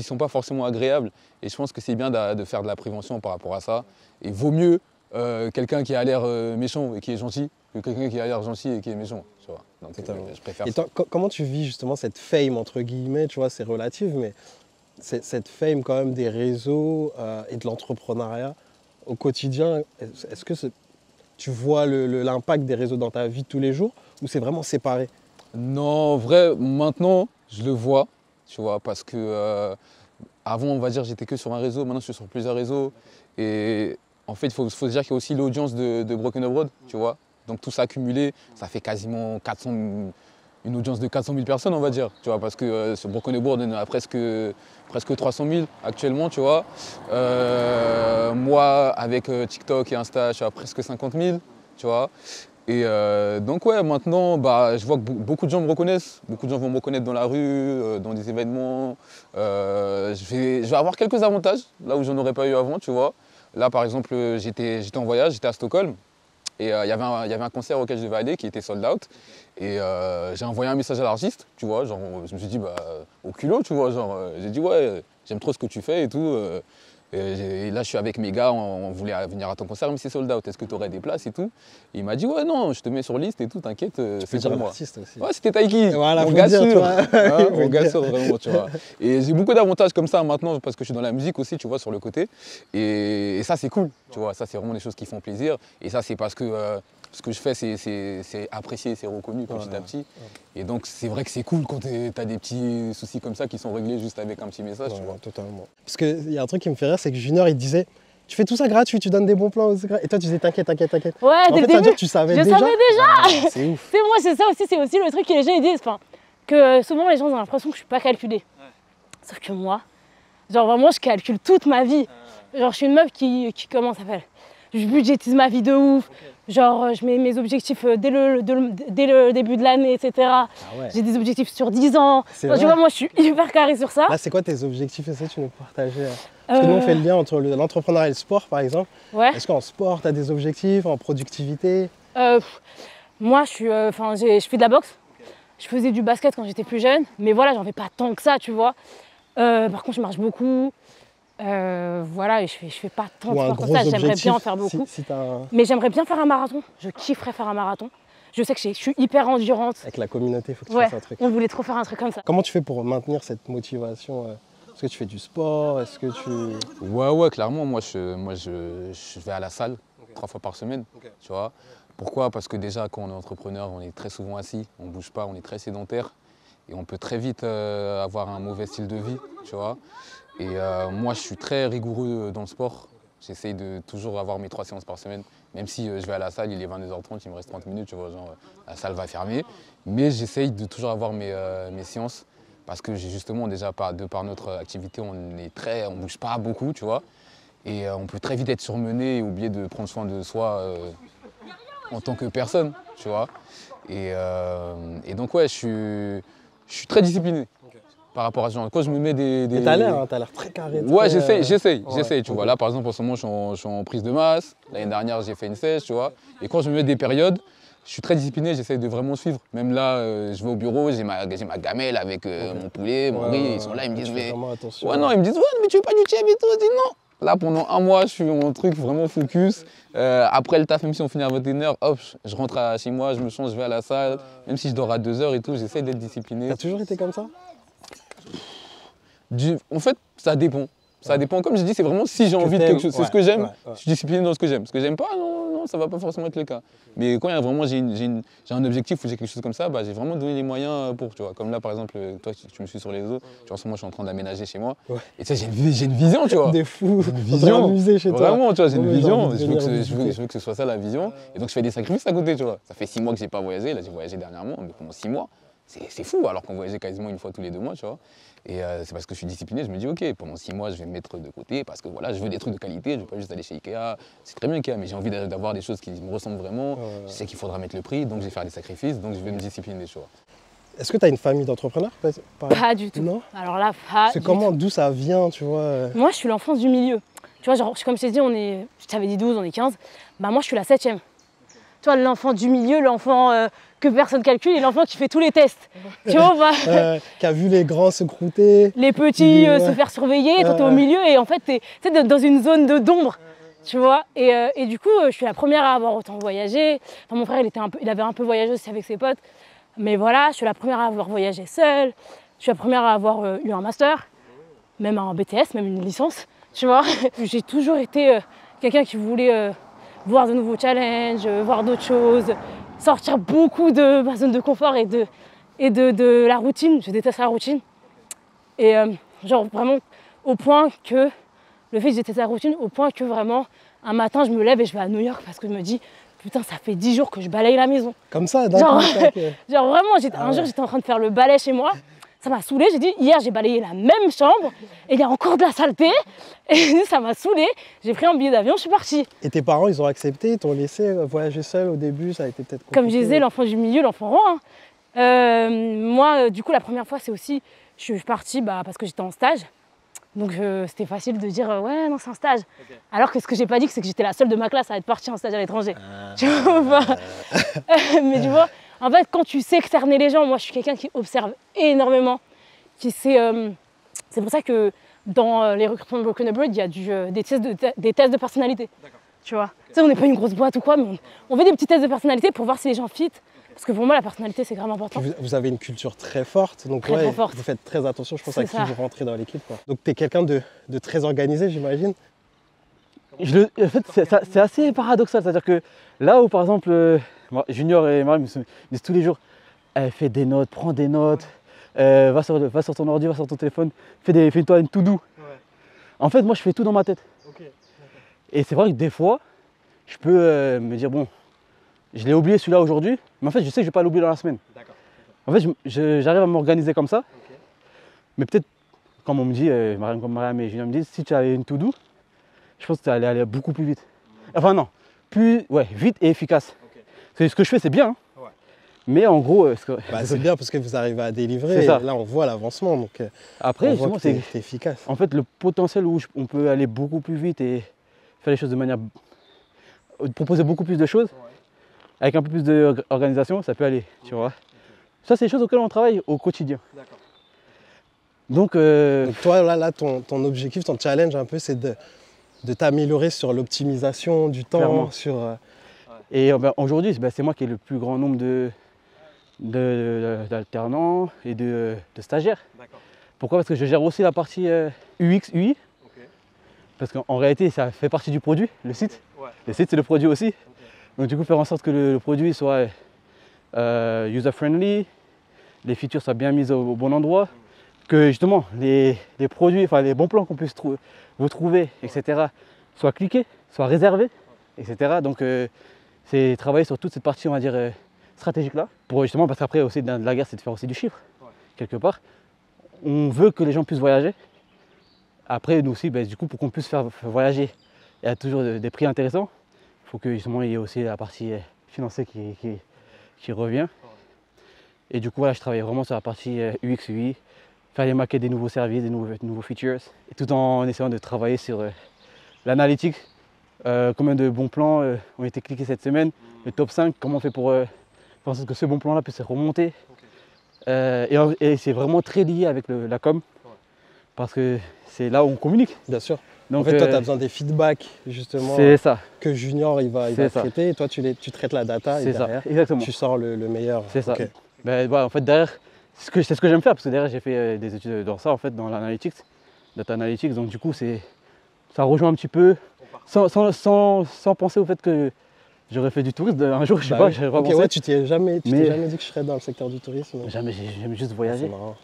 sont pas forcément agréables. Et je pense que c'est bien de faire de la prévention par rapport à ça. Et vaut mieux quelqu'un qui a l'air méchant et qui est gentil que quelqu'un qui a l'air gentil et qui est méchant, tu vois. Donc je préfère ça. Comment tu vis justement cette fame, entre guillemets, tu vois, c'est relatif, mais cette fame quand même des réseaux et de l'entrepreneuriat au quotidien, est-ce que tu vois l'impact des réseaux dans ta vie de tous les jours ou c'est vraiment séparé? Non, en vrai, maintenant, je le vois, tu vois, parce que avant, on va dire, j'étais que sur un réseau, maintenant je suis sur plusieurs réseaux et en fait, il faut se dire qu'il y a aussi l'audience de Broken Abroad, tu vois. Donc tout ça accumulé, ça fait quasiment 400, une audience de 400 000 personnes, on va dire, tu vois, parce que sur Broken Abroad, on est à presque 300 000 actuellement, tu vois. Moi, avec TikTok et Insta, je suis à presque 50 000, tu vois. Et donc ouais, maintenant, bah, je vois que beaucoup de gens me reconnaissent, beaucoup de gens vont me reconnaître dans la rue, dans des événements. Je vais avoir quelques avantages, là où j'en aurais pas eu avant, tu vois. Là, par exemple, j'étais en voyage, j'étais à Stockholm. Et il y avait un concert auquel je devais aller qui était sold out. Et j'ai envoyé un message à l'artiste, tu vois, genre, je me suis dit, bah, au culot, tu vois, genre, j'ai dit, ouais, j'aime trop ce que tu fais et tout. Et là, je suis avec mes gars, on voulait venir à ton concert, mais c'est sold out, est-ce que tu aurais des places et tout? Et il m'a dit, ouais, non, je te mets sur liste et tout, t'inquiète, c'est pour moi. Aussi. Ouais, c'était Taiki, Voilà, mon gars dire, sûr, hein, mon gars sûr, vraiment, tu vois. Et j'ai beaucoup d'avantages comme ça maintenant, parce que je suis dans la musique aussi, tu vois, sur le côté. Et ça, c'est cool, tu vois, ça, c'est vraiment des choses qui font plaisir. Et ça, c'est parce que ce que je fais, c'est apprécié, c'est reconnu petit à petit. Et donc, c'est vrai que c'est cool quand tu as des petits soucis comme ça qui sont réglés juste avec un petit message, tu vois. Totalement. Parce qu'il y a un truc qui me fait rire, c'est que Junior, il disait, tu fais tout ça gratuit, tu donnes des bons plans. Et toi, tu disais, t'inquiète. Ouais, En dès fait, le ça veut début. dire que tu savais déjà. Je savais déjà. C'est ouf. C'est moi, c'est ça aussi, c'est aussi le truc que les gens ils disent, enfin, que souvent les gens ont l'impression que je suis pas calculée. Sauf que moi, genre vraiment, je calcule toute ma vie. Genre, je suis une meuf qui comment ça s'appelle? Je budgétise ma vie de ouf. Genre, je mets mes objectifs dès le début de l'année, etc. Ah ouais. J'ai des objectifs sur 10 ans. C'est Genre, tu vrai. vois, moi, je suis hyper carrée sur ça. Là, c'est quoi tes objectifs? Est-ce que tu nous partager? Parce que nous, on fait le lien entre l'entrepreneuriat et le sport, par exemple. Ouais. Est-ce qu'en sport, tu as des objectifs, en productivité? Moi, je fais de la boxe. Je faisais du basket quand j'étais plus jeune. Mais voilà, j'en fais pas tant que ça, tu vois. Par contre, je marche beaucoup. Voilà, et je fais pas tant de sport comme ça, j'aimerais bien en faire beaucoup. Mais j'aimerais bien faire un marathon, je kifferais faire un marathon. Je sais que je suis hyper endurante. Avec la communauté, il faut que tu fasses un truc. On voulait trop faire un truc comme ça. Comment tu fais pour maintenir cette motivation? Est-ce que tu fais du sport? Est-ce que tu... Ouais, clairement, moi je vais à la salle 3 fois par semaine, tu vois. Pourquoi? Parce que déjà, quand on est entrepreneur, on est très souvent assis, on ne bouge pas, on est très sédentaire. Et on peut très vite avoir un mauvais style de vie, tu vois. Et moi, je suis très rigoureux dans le sport. J'essaye de toujours avoir mes 3 séances par semaine. Même si je vais à la salle, il est 22h30, il me reste 30 minutes, tu vois, genre, la salle va fermer. Mais j'essaye de toujours avoir mes séances. Parce que justement, déjà, de par notre activité, on ne bouge pas beaucoup, tu vois. Et on peut très vite être surmené et oublier de prendre soin de soi en tant que personne, tu vois. Et donc, ouais, je suis très discipliné. Par rapport à ce genre. Quand je me mets des... Mais t'as l'air très carré. Ouais, j'essaye, tu vois. Ok. Là, par exemple, en ce moment, je suis en prise de masse. L'année dernière, j'ai fait une sèche, tu vois. Et quand je me mets des périodes, je suis très discipliné, j'essaye de vraiment suivre. Même là, je vais au bureau, j'ai ma gamelle avec mon poulet, mon riz. Ils sont là, ils me disent, mais... Ouais, non, ils me disent, ouais, mais tu veux pas du chef et tout? Je dis non. Là, pendant un mois, je suis en truc vraiment focus. Après le taf, même si on finit à 21h, hop, je rentre chez moi, je me change, je vais à la salle. Même si je dors à 2h et tout, j'essaie d'être discipliné. T'as toujours été comme ça? En fait, ça dépend. Ça dépend. Comme je dis, c'est vraiment si j'ai envie de quelque chose. C'est ce que j'aime, je suis discipliné dans ce que j'aime. Ce que j'aime pas, non, ça va pas forcément être le cas. Mais quand il y a vraiment, j'ai un objectif ou j'ai quelque chose comme ça, bah, j'ai vraiment donné les moyens pour, tu vois. Comme là, par exemple, toi, tu me suis sur les réseaux. En ce moment, je suis en train d'aménager chez moi. Ouais. Et tu sais, j'ai une vision, tu vois. Des fous. Une vision. Amusé chez toi. Vraiment, tu vois, j'ai une vision. Je veux que ce soit ça la vision. Et donc, je fais des sacrifices à côté, tu vois. Ça fait 6 mois que j'ai pas voyagé. Là, j'ai voyagé dernièrement, mais pendant 6 mois. C'est fou, alors qu'on voyageait quasiment une fois tous les 2 mois, tu vois. Et c'est parce que je suis discipliné, je me dis, ok, pendant 6 mois, je vais me mettre de côté parce que voilà, je veux des trucs de qualité, je veux pas juste aller chez Ikea. C'est très bien Ikea, mais j'ai envie d'avoir des choses qui me ressemblent vraiment. Je sais qu'il faudra mettre le prix, donc je vais faire des sacrifices, donc je vais me discipliner, tu vois. Est-ce que tu as une famille d'entrepreneurs? Pas du tout. Non. Alors là, pas C'est du comment, tout. d'où ça vient, tu vois? Moi, je suis l'enfance du milieu. Tu vois, genre, comme je t'ai dit, je t'avais dit 12, on est 15. Bah moi, je suis la 7e. Tu vois, l'enfant du milieu, l'enfant que personne calcule et l'enfant qui fait tous les tests. Tu vois, bah, qui a vu les grands se croûter. Les petits se faire surveiller, toi t'es au milieu et en fait t'es dans une zone d'ombre. Tu vois, et du coup, je suis la première à avoir autant voyagé. Enfin, mon frère, il avait un peu voyagé aussi avec ses potes. Mais voilà, je suis la première à avoir voyagé seule. Je suis la première à avoir eu un master, même un BTS, même une licence. Tu vois, j'ai toujours été quelqu'un qui voulait voir de nouveaux challenges, voir d'autres choses, sortir beaucoup de ma zone de confort et de la routine. Je déteste la routine. Et genre vraiment au point que, le fait que je déteste la routine, au point que vraiment un matin, je me lève et je vais à New York parce que je me dis, putain, ça fait 10 jours que je balaye la maison. Comme ça, d'un Genre, coup, tac, genre vraiment, un jour, j'étais en train de faire le balai chez moi. Ça m'a saoulée. J'ai dit, hier, j'ai balayé la même chambre et il y a encore de la saleté. Et ça m'a saoulée. J'ai pris un billet d'avion, je suis partie. Et tes parents, ils ont accepté, ils t'ont laissé voyager seul au début, ça a été peut-être compliqué. Comme je disais, l'enfant du milieu, l'enfant roi. Hein. Moi, du coup, la première fois, c'est aussi, je suis partie parce que j'étais en stage. Donc c'était facile de dire ouais non c'est un stage. Okay. Alors que ce que j'ai pas dit c'est que j'étais la seule de ma classe à être partie en stage à l'étranger. Tu vois mais tu vois, en fait quand tu sais cerner les gens, moi je suis quelqu'un qui observe énormément, qui sait. C'est pour ça que dans les recrutements de Broken Abroad, il y a des tests de personnalité. Tu vois, okay. Tu sais, on n'est pas une grosse boîte ou quoi, mais on fait des petits tests de personnalité pour voir si les gens fit. Parce que pour moi, la personnalité, c'est vraiment important. Vous avez une culture très forte, donc très forte. Vous faites très attention, je pense, à qui vous rentrez dans l'équipe. Donc tu es quelqu'un de très organisé, j'imagine. En fait, c'est assez paradoxal, c'est-à-dire que là où, par exemple, Junior et Marie me disent tous les jours, fais des notes, prends des notes, va sur ton ordi, va sur ton téléphone, fais-toi une to-do. Ouais. En fait, moi, je fais tout dans ma tête. Okay. Et c'est vrai que des fois, je peux me dire, bon, je l'ai oublié celui-là aujourd'hui, mais en fait, je sais que je ne vais pas l'oublier dans la semaine. En fait, j'arrive à m'organiser comme ça. Okay. Mais peut-être, comme on me dit, comme Mariam et Julien me disent, si tu avais une to-do, je pense que tu allais aller beaucoup plus vite. Enfin non, vite et efficace. Okay. Ce que je fais, c'est bien. Hein. Ouais. Mais en gros... c'est bien parce que vous arrivez à délivrer. Et là, on voit l'avancement. Donc, après, justement, c'est efficace. En fait, le potentiel où on peut aller beaucoup plus vite et faire les choses de manière... proposer beaucoup plus de choses. Ouais. Avec un peu plus d'organisation, ça peut aller, tu vois. Ça, c'est des choses auxquelles on travaille au quotidien. Donc toi, là ton objectif, ton challenge un peu, c'est de t'améliorer sur l'optimisation du temps. Et aujourd'hui, c'est moi qui ai le plus grand nombre d'alternants et de stagiaires. Pourquoi? Parce que je gère aussi la partie UX, UI. Parce qu'en réalité, ça fait partie du produit, le site. Le site, c'est le produit aussi. Donc du coup, faire en sorte que le produit soit user-friendly, les features soient bien mises au bon endroit, que justement les produits, enfin les bons plans qu'on puisse vous trouver, etc., soient cliqués, soient réservés, etc. Donc c'est travailler sur toute cette partie, on va dire, stratégique-là, pour justement, parce qu'après aussi, de la guerre, c'est de faire aussi du chiffre, quelque part. On veut que les gens puissent voyager. Après, nous aussi, du coup, pour qu'on puisse faire voyager, il y a toujours des prix intéressants. Il faut que justement il y ait aussi la partie financière qui revient. Et du coup voilà, je travaille vraiment sur la partie UX, UI, faire les maquettes des nouveaux services, des nouveaux features, et tout en essayant de travailler sur l'analytique. Combien de bons plans ont été cliqués cette semaine, le top 5, comment on fait pour faire en sorte que ce bon plan là puisse remonter. Et c'est vraiment très lié avec la com, parce que c'est là où on communique. Bien sûr. Donc, en fait, toi, tu as besoin des feedbacks, justement, que Junior il va traiter. Et toi, tu traites la data et derrière, tu sors le meilleur. C'est ça. En fait, derrière, c'est ce que j'aime faire, parce que derrière, j'ai fait des études dans ça, en fait, dans l'analytics, data analytics. Donc, du coup, ça rejoint un petit peu, sans penser au fait que j'aurais fait du tourisme. Un jour, je sais pas, j'aurais pas pensé. Tu t'es jamais dit que je serais dans le secteur du tourisme. Jamais, j'aime juste voyager. C'est marrant,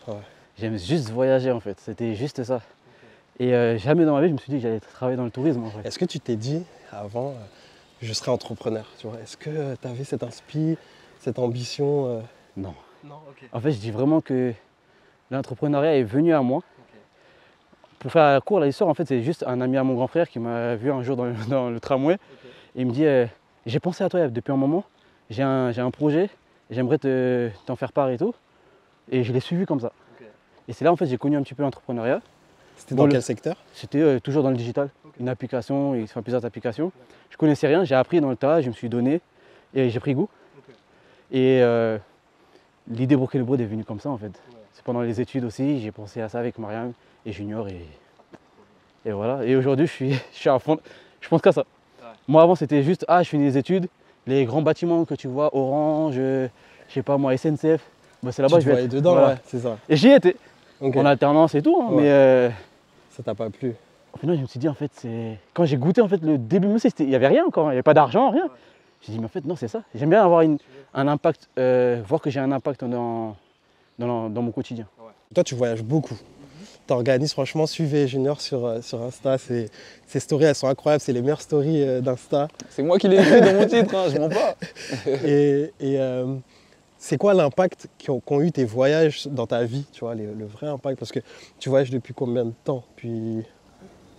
J'aime juste voyager, en fait. C'était juste ça. Et jamais dans ma vie, je me suis dit que j'allais travailler dans le tourisme. En fait. Est-ce que tu t'es dit avant, je serai entrepreneur, tu vois? Est-ce que tu avais cette inspi, cette ambition Non. En fait, je dis vraiment que l'entrepreneuriat est venu à moi. Pour faire court l'histoire, en fait, c'est juste un ami à mon grand frère qui m'a vu un jour dans le tramway. Et il me dit, j'ai pensé à toi depuis un moment, j'ai un projet, j'aimerais t'en faire part et tout. Et je l'ai suivi comme ça. Et c'est là, en fait, j'ai connu un petit peu l'entrepreneuriat. C'était dans quel secteur? C'était toujours dans le digital, une application, enfin plusieurs applications. Je connaissais rien, j'ai appris dans le tas, je me suis donné et j'ai pris goût. Et l'idée Broken Abroad est venue comme ça en fait. C'est pendant les études aussi, j'ai pensé à ça avec Mariam et Junior et voilà. Et aujourd'hui je suis à fond, je pense qu'à ça. Moi avant c'était juste, je finis les études, les grands bâtiments que tu vois, Orange, je sais pas moi, SNCF, c'est là-bas que je vais être. Dedans, voilà. C'est ça. Et j'y étais, en alternance et tout, hein, mais... Ça t'a pas plu? Au final, je me suis dit, en fait, quand j'ai goûté en fait, le début, il n'y avait rien encore, il n'y avait pas d'argent, rien. J'ai dit, mais en fait, non, c'est ça. J'aime bien avoir un impact, voir que j'ai un impact dans mon quotidien. Toi, tu voyages beaucoup. t'organises. Franchement, suivez Junior sur Insta. Ces stories, elles sont incroyables. C'est les meilleures stories d'Insta. C'est moi qui l'ai écrit dans mon titre, hein, je mens pas. C'est quoi l'impact qu'ont eu tes voyages dans ta vie, tu vois, le vrai impact? Parce que tu voyages depuis combien de temps?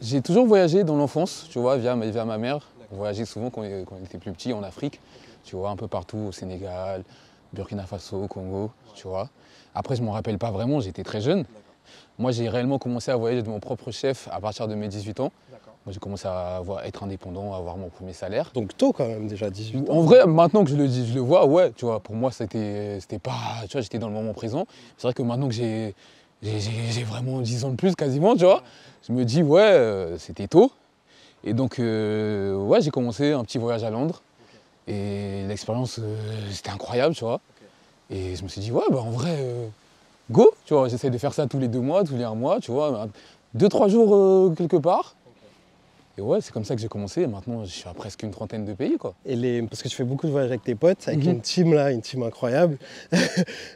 J'ai toujours voyagé dans l'enfance, tu vois, via ma mère. On voyageait souvent quand on était plus petit en Afrique, tu vois, un peu partout, au Sénégal, Burkina Faso, Congo, tu vois. Après, je ne m'en rappelle pas vraiment, j'étais très jeune. Moi, j'ai réellement commencé à voyager de mon propre chef à partir de mes 18 ans. Moi, j'ai commencé à être indépendant, à avoir mon premier salaire. Donc tôt quand même, déjà 18 ans. En vrai, maintenant que je le vois, ouais, tu vois, pour moi, c'était pas... Tu vois, j'étais dans le moment présent. C'est vrai que maintenant que j'ai vraiment 10 ans de plus, quasiment, tu vois, je me dis, ouais, c'était tôt. Et donc, ouais, j'ai commencé un petit voyage à Londres. Et l'expérience, c'était incroyable, tu vois. Et je me suis dit, ouais, bah en vrai, go, tu vois, j'essaie de faire ça tous les 2 mois, tous les 1 mois, tu vois, 2-3 jours quelque part. Et ouais, c'est comme ça que j'ai commencé. Et maintenant, je suis à presque une trentaine de pays, quoi. Parce que tu fais beaucoup de voyages avec tes potes, avec une team là, une team incroyable.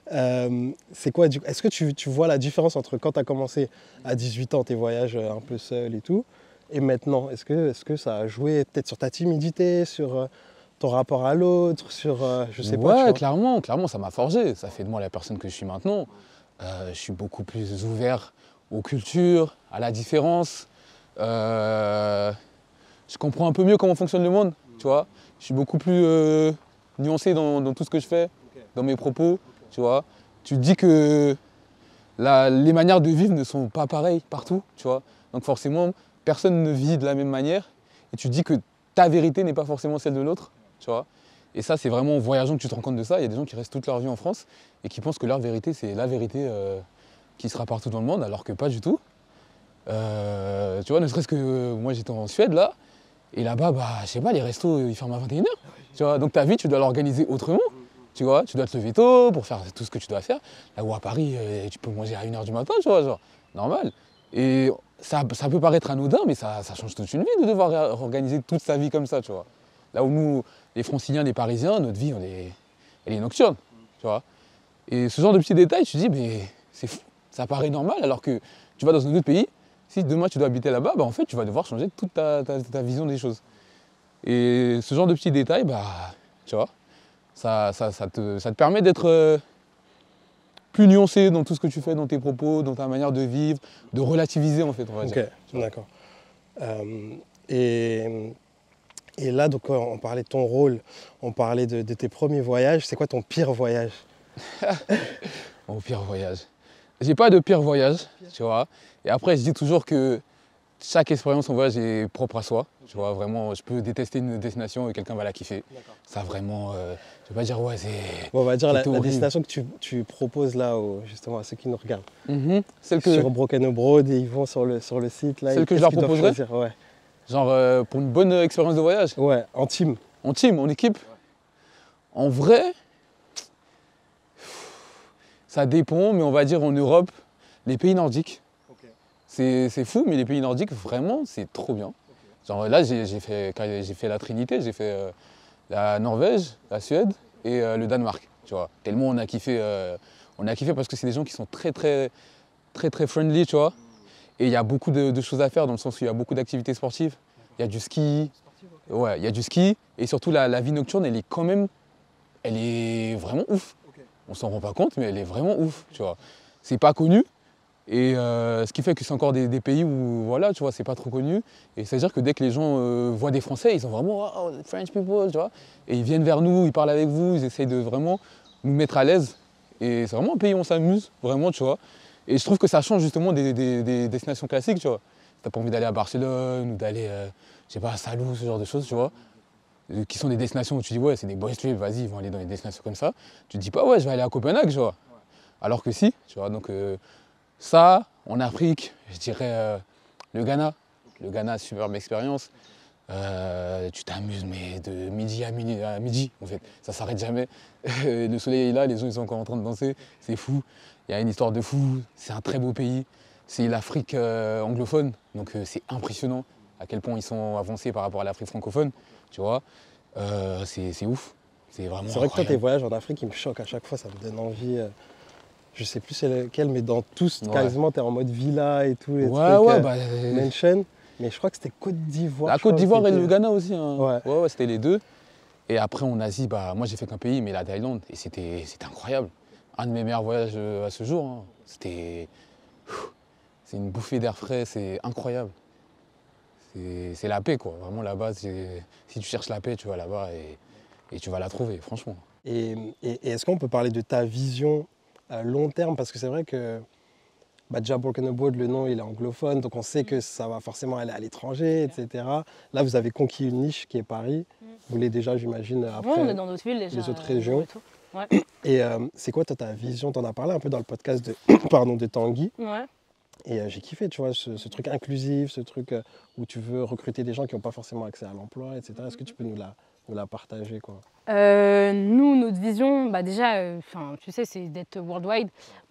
C'est quoi, est-ce que tu vois la différence entre quand tu as commencé à 18 ans, tes voyages un peu seul et tout, et maintenant? Est-ce que ça a joué peut-être sur ta timidité, sur ton rapport à l'autre, sur, je sais pas. Ouais, clairement, ça m'a forgé. Ça fait de moi la personne que je suis maintenant. Je suis beaucoup plus ouvert aux cultures, à la différence. Je comprends un peu mieux comment fonctionne le monde, tu vois. Je suis beaucoup plus nuancé dans tout ce que je fais, dans mes propos, tu vois. Tu te dis que les manières de vivre ne sont pas pareilles partout, tu vois. Donc forcément, personne ne vit de la même manière. Et tu te dis que ta vérité n'est pas forcément celle de l'autre, tu vois. Et ça, c'est vraiment en voyageant que tu te rends compte de ça. Il y a des gens qui restent toute leur vie en France et qui pensent que leur vérité, c'est la vérité qui sera partout dans le monde, alors que pas du tout. Tu vois, ne serait-ce que moi j'étais en Suède là, et là-bas, bah, je sais pas, les restos ils ferment à 21h. Tu vois, donc ta vie tu dois l'organiser autrement. Tu vois, tu dois te lever tôt pour faire tout ce que tu dois faire. Là où à Paris, tu peux manger à 1h du matin, tu vois, genre, normal. Et ça peut paraître anodin, mais ça change toute une vie de devoir organiser toute sa vie comme ça, tu vois. Là où nous, les Franciliens, les Parisiens, notre vie, elle est nocturne, tu vois. Et ce genre de petits détails, tu te dis, mais c'est fou, ça paraît normal, alors que tu vas dans un autre pays. Si demain tu dois habiter là-bas, bah en fait tu vas devoir changer toute ta vision des choses. Et ce genre de petits détails, bah, tu vois, ça te permet d'être plus nuancé dans tout ce que tu fais, dans tes propos, dans ta manière de vivre, de relativiser en fait, on va dire. Ok, d'accord. Et là, donc, on parlait de ton rôle, on parlait de tes premiers voyages. C'est quoi ton pire voyage? Mon pire voyage. J'ai pas de pire voyage, tu vois. Et après, je dis toujours que chaque expérience en voyage est propre à soi. Tu vois, vraiment, je peux détester une destination et quelqu'un va la kiffer. Ça vraiment, je vais pas dire ouais, c'est. Bon, on va dire la destination que tu proposes là, justement, à ceux qui nous regardent. Sur Broken Abroad, et ils vont sur le site là. Celle que je leur proposerais. Ouais. Genre pour une bonne expérience de voyage. Ouais, en team. En team, en équipe. En vrai, ça dépend, mais on va dire en Europe, les pays nordiques. C'est fou, mais les pays nordiques, vraiment, c'est trop bien. Genre là, j'ai fait la Trinité, j'ai fait la Norvège, la Suède et le Danemark. Tu vois. Tellement on a kiffé parce que c'est des gens qui sont très friendly, tu vois. Et il y a beaucoup de choses à faire dans le sens où il y a beaucoup d'activités sportives. Il y a du ski. Ouais, il y a du ski. Et surtout, la vie nocturne, elle est vraiment ouf. On s'en rend pas compte, mais elle est vraiment ouf, tu vois. C'est pas connu. Et ce qui fait que c'est encore des pays où, voilà, tu vois, c'est pas trop connu. Et c'est-à-dire que dès que les gens voient des Français, ils sont vraiment « Oh, French people », tu vois. Et ils viennent vers nous, ils parlent avec vous, ils essayent de vraiment nous mettre à l'aise. Et c'est vraiment un pays où on s'amuse, vraiment, tu vois. Et je trouve que ça change justement des destinations classiques, tu vois. T'as pas envie d'aller à Barcelone ou d'aller, je sais pas, à Salou, ce genre de choses, tu vois. Qui sont des destinations où tu dis « Ouais, c'est des boys trips, vas-y, ils vont aller dans des destinations comme ça ». Tu te dis pas « Ouais, je vais aller à Copenhague », tu vois. Alors que si, tu vois, donc... ça, en Afrique, je dirais le Ghana. Le Ghana, superbe expérience. Tu t'amuses, mais de midi à midi, en fait. Ça s'arrête jamais. Le soleil est là, les gens ils sont encore en train de danser. C'est fou. Il y a une histoire de fou. C'est un très beau pays. C'est l'Afrique anglophone. Donc c'est impressionnant à quel point ils sont avancés par rapport à l'Afrique francophone. Tu vois, c'est ouf. C'est vraiment C'est vrai que toi, tes incroyable. voyages en Afrique, ils me choquent à chaque fois. Ça me donne envie. je sais plus c'est lequel, mais dans tous, Ouais. quasiment, tu es en mode villa et tout. Les Ouais, trucs, ouais, mention. Mais je crois que c'était Côte d'Ivoire. la je crois, Côte d'Ivoire et c'était- le Ghana aussi. Hein. Ouais. Ouais, c'était les deux. Et après, en Asie, moi, j'ai fait qu'un pays, mais la Thaïlande. Et c'était incroyable. Un de mes meilleurs voyages à ce jour. Hein. C'est une bouffée d'air frais, c'est incroyable. C'est la paix, quoi. Vraiment, là-bas, si tu cherches la paix, tu vas là-bas et tu vas la trouver, franchement. Et est-ce qu'on peut parler de ta vision à long terme? Parce que c'est vrai que déjà Broken Abroad, le nom il est anglophone, donc on sait que ça va forcément aller à l'étranger, etc. Là, vous avez conquis une niche qui est Paris. Vous voulez déjà, j'imagine, après Ouais, on est dans d'autres villes déjà. les autres régions. Et tout. Ouais. Et c'est quoi toi, ta vision? Tu en as parlé un peu dans le podcast de, pardon, de Tanguy. Ouais. Et j'ai kiffé, tu vois, ce truc inclusif, ce truc où tu veux recruter des gens qui n'ont pas forcément accès à l'emploi, etc. Est-ce que tu peux nous la partager, quoi? Nous, notre vision, déjà, tu sais, c'est d'être worldwide.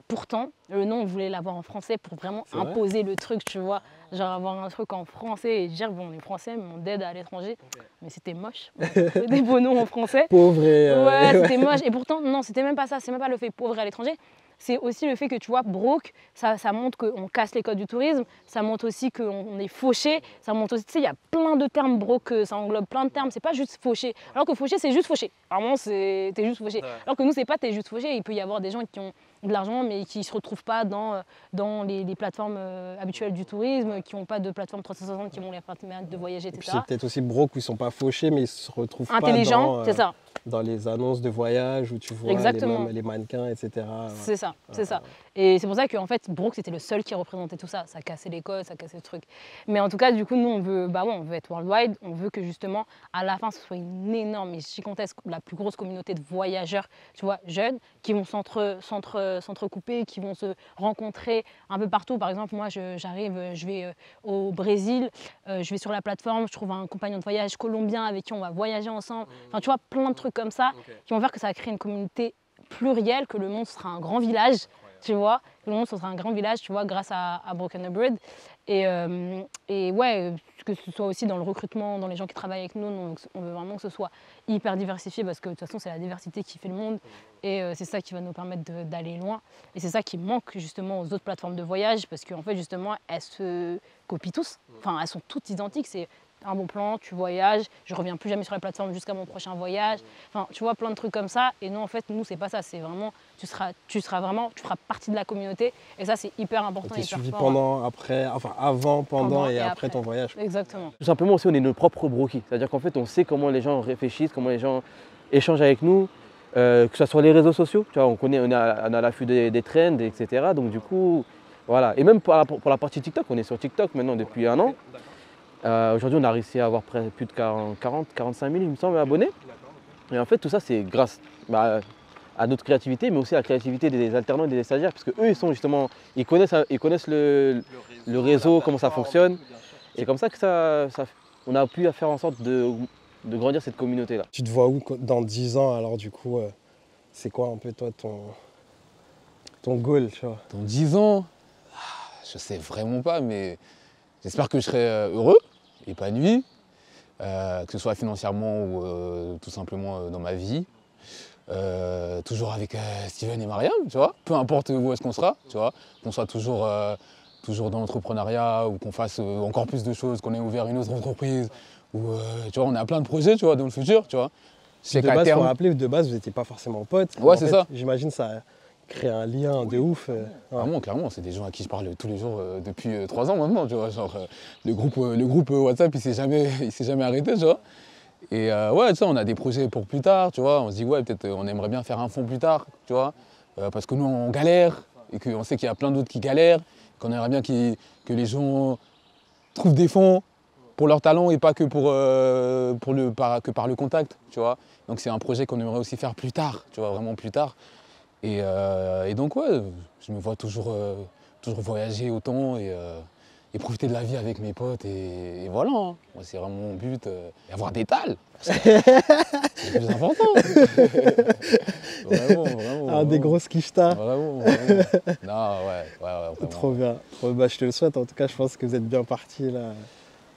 Pourtant, le nom, on voulait l'avoir en français pour vraiment C'est vrai imposer le truc, tu vois. Genre avoir un truc en français et dire, bon, on est français, mais on dead à l'étranger. Mais c'était moche. On trouvait des beaux noms en français. Pauvre et... Ouais, c'était moche. Et pourtant, non, c'était même pas ça. C'est même pas le fait pauvre à l'étranger. C'est aussi le fait que, tu vois, broke, ça montre qu'on casse les codes du tourisme. Ça montre aussi qu'on est fauché. Ça montre aussi, tu sais, il y a plein de termes broke, ça englobe plein de termes. C'est pas juste fauché. Alors que fauché, c'est juste fauché. Vraiment, t'es juste fauché. Ouais. Alors que nous, c'est pas t'es juste fauché. Il peut y avoir des gens qui ont de l'argent, mais qui se retrouvent pas dans les plateformes habituelles du tourisme, qui n'ont pas de plateforme 360 qui vont les permettre de voyager, Et puis etc. c'est peut-être aussi broke où ils sont pas fauchés, mais ils se retrouvent Intelligent, pas c'est ça. dans les annonces de voyage où tu vois Exactement. les mannequins, etc. C'est ça, c'est ça. Et c'est pour ça qu'en fait, Brooke, c'était le seul qui représentait tout ça. Ça cassait les codes, ça cassait le truc. Mais en tout cas, du coup, nous, on veut être worldwide. On veut que justement, à la fin, ce soit une énorme et gigantesque, la plus grosse communauté de voyageurs, tu vois, jeunes, qui vont s'entrecouper, qui vont se rencontrer un peu partout. Par exemple, moi, j'arrive, je vais au Brésil, je vais sur la plateforme, je trouve un compagnon de voyage colombien avec qui on va voyager ensemble. Enfin, tu vois, plein de trucs comme ça qui vont faire que ça va créer une communauté plurielle, que le monde sera un grand village, tu vois, que le monde sera un grand village, tu vois, grâce à Broken Abroad. Et ouais, que ce soit aussi dans le recrutement, dans les gens qui travaillent avec nous, donc on veut vraiment que ce soit hyper diversifié parce que de toute façon, c'est la diversité qui fait le monde et c'est ça qui va nous permettre d'aller loin. Et c'est ça qui manque justement aux autres plateformes de voyage parce qu'en fait, justement, elles se copient tous, enfin, elles sont toutes identiques. C'est un bon plan, tu voyages, je reviens plus jamais sur la plateforme jusqu'à mon prochain voyage. Enfin, tu vois, plein de trucs comme ça. Et non, en fait, nous, c'est pas ça. C'est vraiment, tu feras partie de la communauté. Et ça, c'est hyper important. Tu es hyper suivi fort. pendant, après, enfin avant, pendant et après ton voyage. Exactement. Tout simplement aussi, on est nos propres brokies. C'est-à-dire qu'en fait, on sait comment les gens réfléchissent, comment les gens échangent avec nous, que ce soit sur les réseaux sociaux. Tu vois, on est à l'affût des trends, etc. Donc du coup, voilà. Et même pour la partie TikTok, on est sur TikTok maintenant depuis 1 an. Aujourd'hui, on a réussi à avoir plus de 45 000, il me semble, abonnés. Et en fait, tout ça, c'est grâce à notre créativité, mais aussi à la créativité des alternants et des stagiaires, parce qu'eux, ils connaissent le réseau, comment ça fonctionne. C'est comme ça que on a pu faire en sorte de grandir cette communauté-là. Tu te vois où dans 10 ans alors du coup c'est quoi un peu toi ton goal, tu vois? Dans 10 ans, je sais vraiment pas, mais j'espère que je serai heureux, épanoui, que ce soit financièrement ou tout simplement dans ma vie. Toujours avec Steven et Mariam, tu vois. Peu importe où est-ce qu'on sera, tu vois. Qu'on soit toujours dans l'entrepreneuriat ou qu'on fasse encore plus de choses, qu'on ait ouvert une autre entreprise. Ou, tu vois, on a plein de projets, tu vois, dans le futur, tu vois. Je sais De qu'à base, terme... faut rappeler, de base, vous n'étiez pas forcément potes. Ouais, En c'est fait, ça. J'imagine ça a créé un lien de ouf. Clairement, c'est des gens à qui je parle tous les jours depuis 3 ans maintenant, tu vois. Genre, le groupe WhatsApp, il s'est jamais arrêté, tu vois. Et ouais, tu sais, on a des projets pour plus tard, tu vois. On se dit, ouais, peut-être on aimerait bien faire un fonds plus tard, tu vois. Parce que nous, on galère et qu'on sait qu'il y a plein d'autres qui galèrent, qu'on aimerait bien que les gens trouvent des fonds pour leur talent et pas que par le contact, tu vois. Donc c'est un projet qu'on aimerait aussi faire plus tard, tu vois, vraiment plus tard. Et donc ouais, je me vois toujours voyager autant et profiter de la vie avec mes potes et voilà. Hein. Moi, c'est vraiment mon but, et avoir des tales. C'est le plus important. Vraiment. Des grosses quichetas. Vraiment. Non, ouais, vraiment. Trop bien. Bah, je te le souhaite, en tout cas, je pense que vous êtes bien partis là.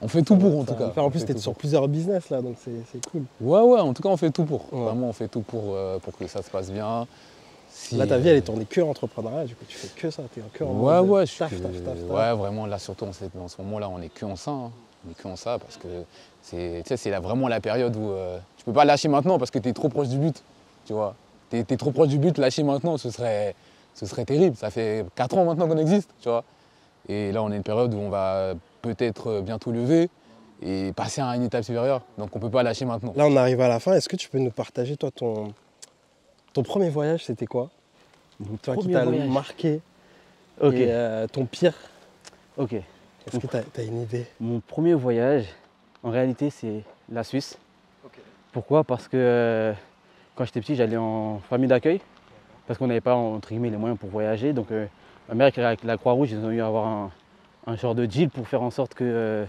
On fait tout pour en tout cas. En plus, tu es sur plusieurs business là, donc c'est cool. Ouais, en tout cas, on fait tout pour. Ouais. Vraiment, on fait tout pour que ça se passe bien. Là, ta vie, elle est tournée que entrepreneuriat, du coup, tu fais que ça, t'es que en Ouais, mode ouais, taf. ouais, vraiment, là, surtout en ce moment-là, on est que en ça. Hein. On est que en ça parce que c'est vraiment la période où tu peux pas lâcher maintenant parce que tu es trop proche du but, tu vois. Tu es trop proche du but, lâcher maintenant, ce serait terrible. Ça fait 4 ans maintenant qu'on existe, tu vois. Et là, on est une période où on va peut-être bientôt lever et passer à une étape supérieure. Donc, on peut pas lâcher maintenant. Là, on arrive à la fin. Est-ce que tu peux nous partager, toi, ton premier voyage, c'était quoi? Toi qui t'as marqué. Ok. Et ton pire. Ok. Est-ce que tu as une idée? Mon premier voyage, en réalité, c'est la Suisse. Okay. Pourquoi? Parce que quand j'étais petit, j'allais en famille d'accueil. Parce qu'on n'avait pas, entre guillemets, les moyens pour voyager. Donc, ma mère, avec la Croix-Rouge, ils ont eu à avoir un genre de deal pour faire en sorte que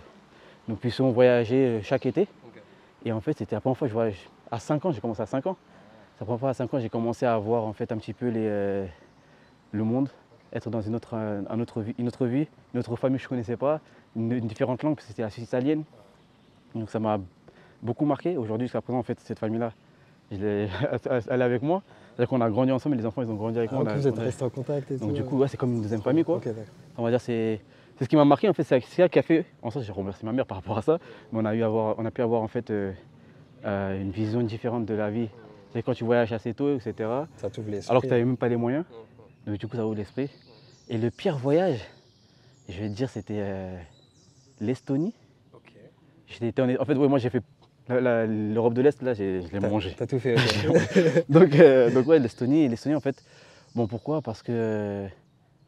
nous puissions voyager chaque été. Okay. Et en fait, c'était la première fois que je voyage. À 5 ans, j'ai commencé à 5 ans. C'est la première fois à 5 ans, j'ai commencé à voir en fait un petit peu le monde, être dans une autre vie, une autre famille que je ne connaissais pas, une différente langue, parce que c'était la Suisse italienne. Donc ça m'a beaucoup marqué. Aujourd'hui, jusqu'à présent, en fait, cette famille-là, elle est avec moi. C'est-à-dire qu'on a grandi ensemble, et les enfants, ils ont grandi avec moi. Vous êtes restés en contact et tout. Donc du coup, ouais, c'est comme une deuxième famille, quoi. Okay, on va dire c'est ce qui m'a marqué, en fait, c'est ça qui a fait. En soi, j'ai remercié ma mère par rapport à ça, mais on a pu avoir en fait une vision différente de la vie. C'est quand tu voyages assez tôt, etc. Ça t'ouvre l'esprit. Alors que tu n'avais même pas les moyens. Donc du coup, ça ouvre l'esprit. Et le pire voyage, je vais te dire, c'était l'Estonie. Okay. En fait, ouais, moi j'ai fait l'Europe de l'Est, là, je l'ai mangé. T'as tout fait, okay. donc ouais, l'Estonie, en fait, bon, pourquoi? Parce que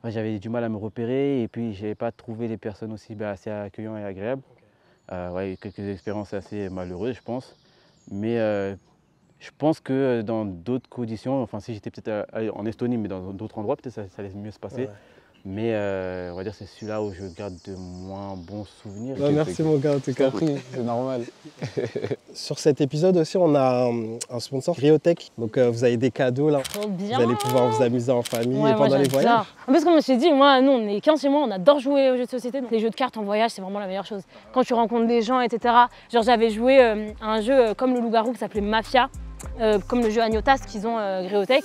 j'avais du mal à me repérer et puis je n'avais pas trouvé les personnes aussi assez accueillantes et agréables. Okay. Ouais, quelques expériences assez malheureuses, je pense. Mais je pense que dans d'autres conditions, enfin si j'étais peut-être en Estonie, mais dans d'autres endroits, peut-être ça allait mieux se passer. Ouais. Mais on va dire c'est celui-là où je garde de moins bons souvenirs. Ouais, merci mon gars en tout cas. C'est normal. Sur cet épisode aussi, on a un sponsor, Griotech. Donc vous avez des cadeaux là. Trop bien. Vous allez pouvoir vous amuser en famille et pendant les voyages. En plus, comme je t'ai dit, moi, nous, on est 15 chez moi, on adore jouer aux jeux de société. Donc les jeux de cartes en voyage, c'est vraiment la meilleure chose. Quand tu rencontres des gens, etc. Genre j'avais joué à un jeu comme le Loup-Garou qui s'appelait Mafia. Comme le jeu Agnotas qu'ils ont Griotech,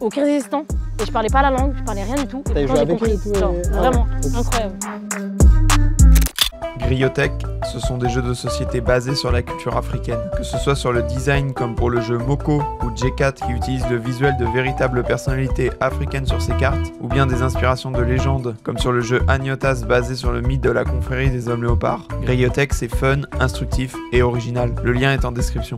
au Kyrgyzstan. Et je parlais pas la langue, je parlais rien du tout. Et quand j'ai compris, vraiment incroyable. Griotech, ce sont des jeux de société basés sur la culture africaine. Que ce soit sur le design comme pour le jeu Moko ou J4 qui utilise le visuel de véritables personnalités africaines sur ses cartes, ou bien des inspirations de légendes comme sur le jeu Agnotas basé sur le mythe de la confrérie des hommes léopards. Griotech, c'est fun, instructif et original. Le lien est en description.